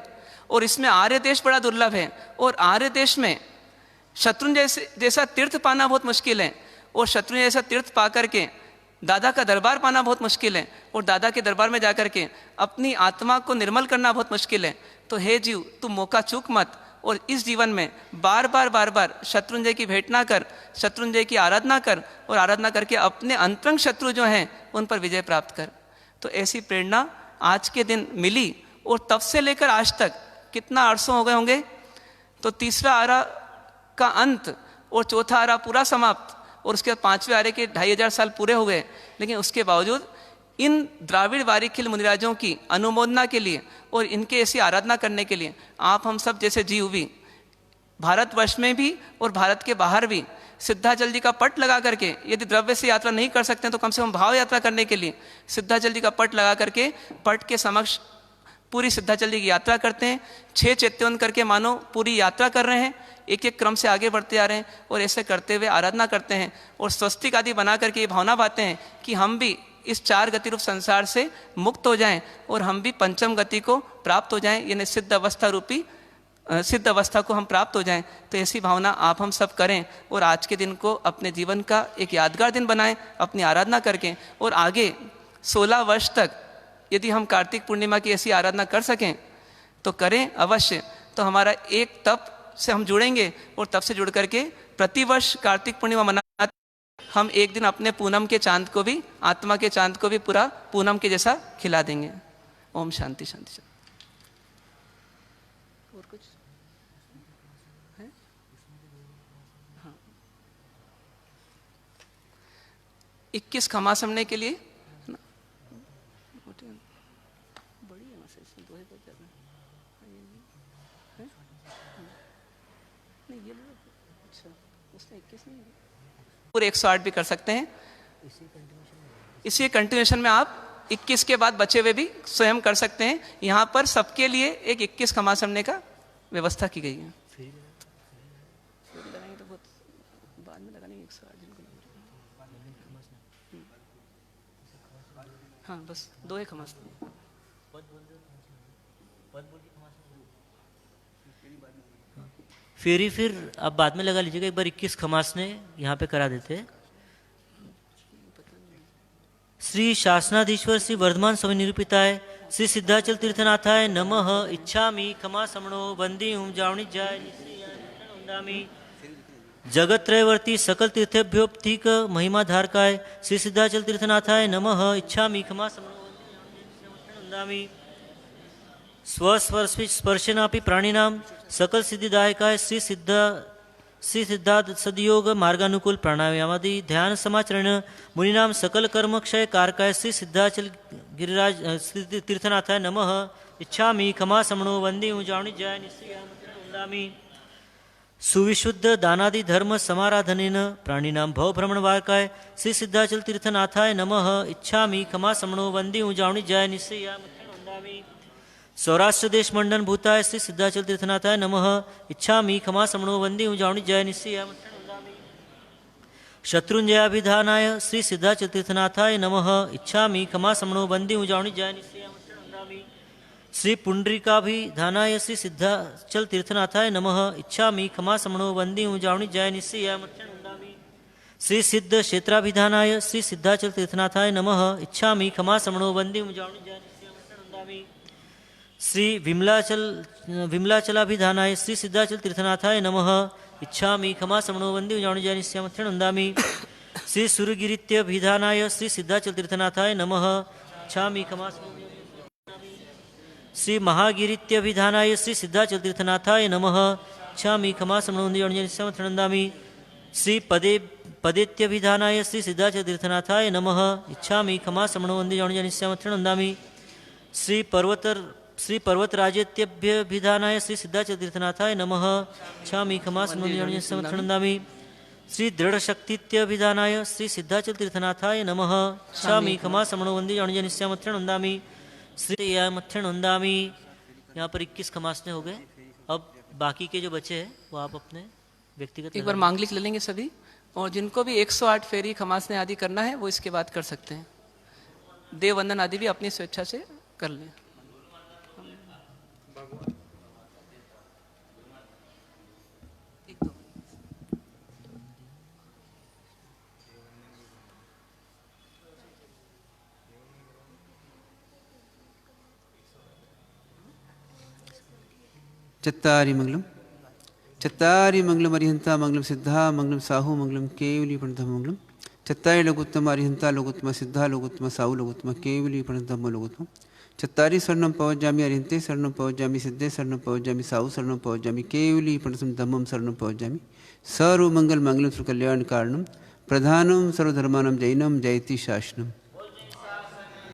और इसमें आर्य देश बड़ा दुर्लभ है, और आर्य देश में शत्रुंजय जैसा तीर्थ पाना बहुत मुश्किल है, और शत्रुंजय जैसा तीर्थ पा करके दादा का दरबार पाना बहुत मुश्किल है, और दादा के दरबार में जाकर के अपनी आत्मा को निर्मल करना बहुत मुश्किल है। तो हे जीव, तू मौका चूक मत, और इस जीवन में बार बार शत्रुंजय की भेंट ना कर, शत्रुंजय की आराधना कर, और आराधना करके अपने अंतरंग शत्रु जो हैं उन पर विजय प्राप्त कर। तो ऐसी प्रेरणा आज के दिन मिली, और तब से लेकर आज तक कितना अरसों हो गए होंगे, तो तीसरा आरा का अंत और चौथा आरा पूरा समाप्त, और उसके बाद 5वें आरे के 2500 साल पूरे हो गए। लेकिन उसके बावजूद इन द्राविड़ वारिखिल मुनिराजों की अनुमोदना के लिए और इनके ऐसी आराधना करने के लिए आप हम सब जैसे जीव भी भारतवर्ष में भी और भारत के बाहर भी सिद्धाचल जी का पट लगा करके, यदि द्रव्य से यात्रा नहीं कर सकते हैं तो कम से कम भाव यात्रा करने के लिए सिद्धाचल जी का पट लगा करके पट के समक्ष पूरी सिद्धाचल जी की यात्रा करते हैं। 6 चैत्योन करके मानो पूरी यात्रा कर रहे हैं, एक एक क्रम से आगे बढ़ते जा रहे हैं, और ऐसे करते हुए आराधना करते हैं, और स्वस्तिक आदि बना करके ये भावना पाते हैं कि हम भी इस 4 गति रूप संसार से मुक्त हो जाएं, और हम भी पंचम गति को प्राप्त हो जाएं, यानी सिद्ध अवस्था रूपी सिद्ध अवस्था को हम प्राप्त हो जाएं। तो ऐसी भावना आप हम सब करें, और आज के दिन को अपने जीवन का एक यादगार दिन बनाएं अपनी आराधना करके, और आगे 16 वर्ष तक यदि हम कार्तिक पूर्णिमा की ऐसी आराधना कर सकें तो करें अवश्य। तो हमारा एक तप से हम जुड़ेंगे, और तप से जुड़ करके प्रतिवर्ष कार्तिक पूर्णिमा मनाते हम एक दिन अपने पूनम के चांद को भी, आत्मा के चांद को भी पूरा पूनम के जैसा खिला देंगे। ओम शांति शांति शांति। और कुछ है? हाँ। 21 खमा समने के लिए पूरे 108 भी कर सकते हैं। इसी कंटिन्यूएशन में आप 21 के बाद बचे हुए भी स्वयं कर सकते हैं। यहाँ पर सबके लिए एक 21 खमासमने का व्यवस्था की गई है। हाँ, बस 2 ही खमासने। फेरी फिर आप बाद में लगा लीजिएगा, एक बार 21 खमासने यहाँ पे करा देते हैं। श्री शासनाधीश्वर श्री वर्धमान स्वामी निरूपिताय श्री सिद्धाचल तीर्थनाथाय नमः। इच्छामि खमा समणो वंदी हूँ जावणी जाय निश्चयामि। जगत त्रयवर्ती सकल तीर्थेभ्योपथिक महिमा धारकाय श्री सिद्धाचल तीर्थनाथाय नमः। इच्छामि खमा समणो वंदी स्वस्पर्शेनापि प्राणिनां सकल सिद्धिदायकाय श्री सिद्धार्थ सदयोग मार्गानुकूल प्राणायामादि ध्यान समाचरण मुनिनां सकल कर्म क्षय कारकाय श्री सिद्धाचल गिरिराज श्री तीर्थनाथाय नमः। इच्छामि खमा समणो वंदी हूँ जावणी जाय निश्चयामि। सुविशुद्ध दानादि धर्म समाराधनेन प्राणिनां भव भ्रमण वारकाय श्री सिद्धाचल तीर्थनाथाय नमः। इच्छामि खमा समणो वंदी हूँ जावणी जाय निश्चयामि। सौराष्ट्र देश मंडन भूताय श्री सिद्धाचल तीर्थनाथाय नमः। इच्छामि खमा समणो वंदी हूँ जावणी जय निश्चयामि। शत्रुंजयाभिधानाय श्री सिद्धाचल तीर्थनाथाय नमः। इच्छामि खमा समणो वंदी हूँ जावणी जय निश्चयामि। श्री पुंडरीकाभिधानाय श्री सिद्धाचल तीर्थनाथाय नमः। इच्छामि खमा समणो वंदी हूँ जावणी जय निश्चयामि। श्री सिद्ध क्षेत्राभिधानाय श्री सिद्धाचल तीर्थनाथाय नमः। इच्छामि खमा समणो वंदी हूँ जावणी जय निश्चयामि। श्री विमलाचलाभिधानाय श्री सिद्धाचल तीर्थनाथाय नमः। इच्छामि खमा समणो वंदी हूँ जावणी जय निश्चयामि। श्री सुरगिरित्यभिधानाय श्री सिद्धाचल तीर्थनाथाय नमः। इच्छामि खमा श्री महागिरित्यभिधानाय श्री सिद्धाचल तीर्थनाथाय नमः। इच्छामि खमा समणो वंदी जावणी जय निश्चयामि। श्री पदेत्यभिधानाय श्री सिद्धाचल तीर्थनाथाय नमः। इच्छामि खमा समणो वंदी जावणी जय निश्चयामि। श्री पर्वतराजेत्यभिधानाय श्री सिद्धाचल तीर्थनाथाय नमः। इच्छामि खमा समणो वंदी जावणी जय निश्चयामि। श्री दृढ़शक्तित्यभिधानाय श्री सिद्धाचल तीर्थनाथाय नमः। इच्छामि खमा समणो वंदी जावणी जय निश्चयामि। श्री मत्थ्यनुंदामि। यहाँ पर 21 खमासने हो गए। अब बाकी के जो बचे हैं वो आप अपने व्यक्तिगत एक बार मांगलिक ले लेंगे सभी, और जिनको भी 108 फेरी खमासने आदि करना है वो इसके बाद कर सकते हैं। देव वंदन आदि भी अपनी स्वेच्छा से कर लें। चत्तारि मंगलम अरिहंता मंगलम सिद्धा मंगलम साहू मंगलम केवली प्रणतम मंगलम। चत्तारि लोकोत्तम अरिहंता लोकोत्तम सिद्धा लोकोत्तम साहू लोकोत्तम केवली प्रणतम लोकोत्तम। चत्तारि स्वर्णम पवज्जामि अरिहंते शरणम पवज्जामि सिद्धे शरणम पवज्जामि साहू शरणम पवज्जामि केवली प्रणतम धम्मम शरणम पवज्जामि। सर्वमंगल मंगलम सुकल्याण कारणम प्रधानम सर्वधर्मानम जैनम जयति शासनम।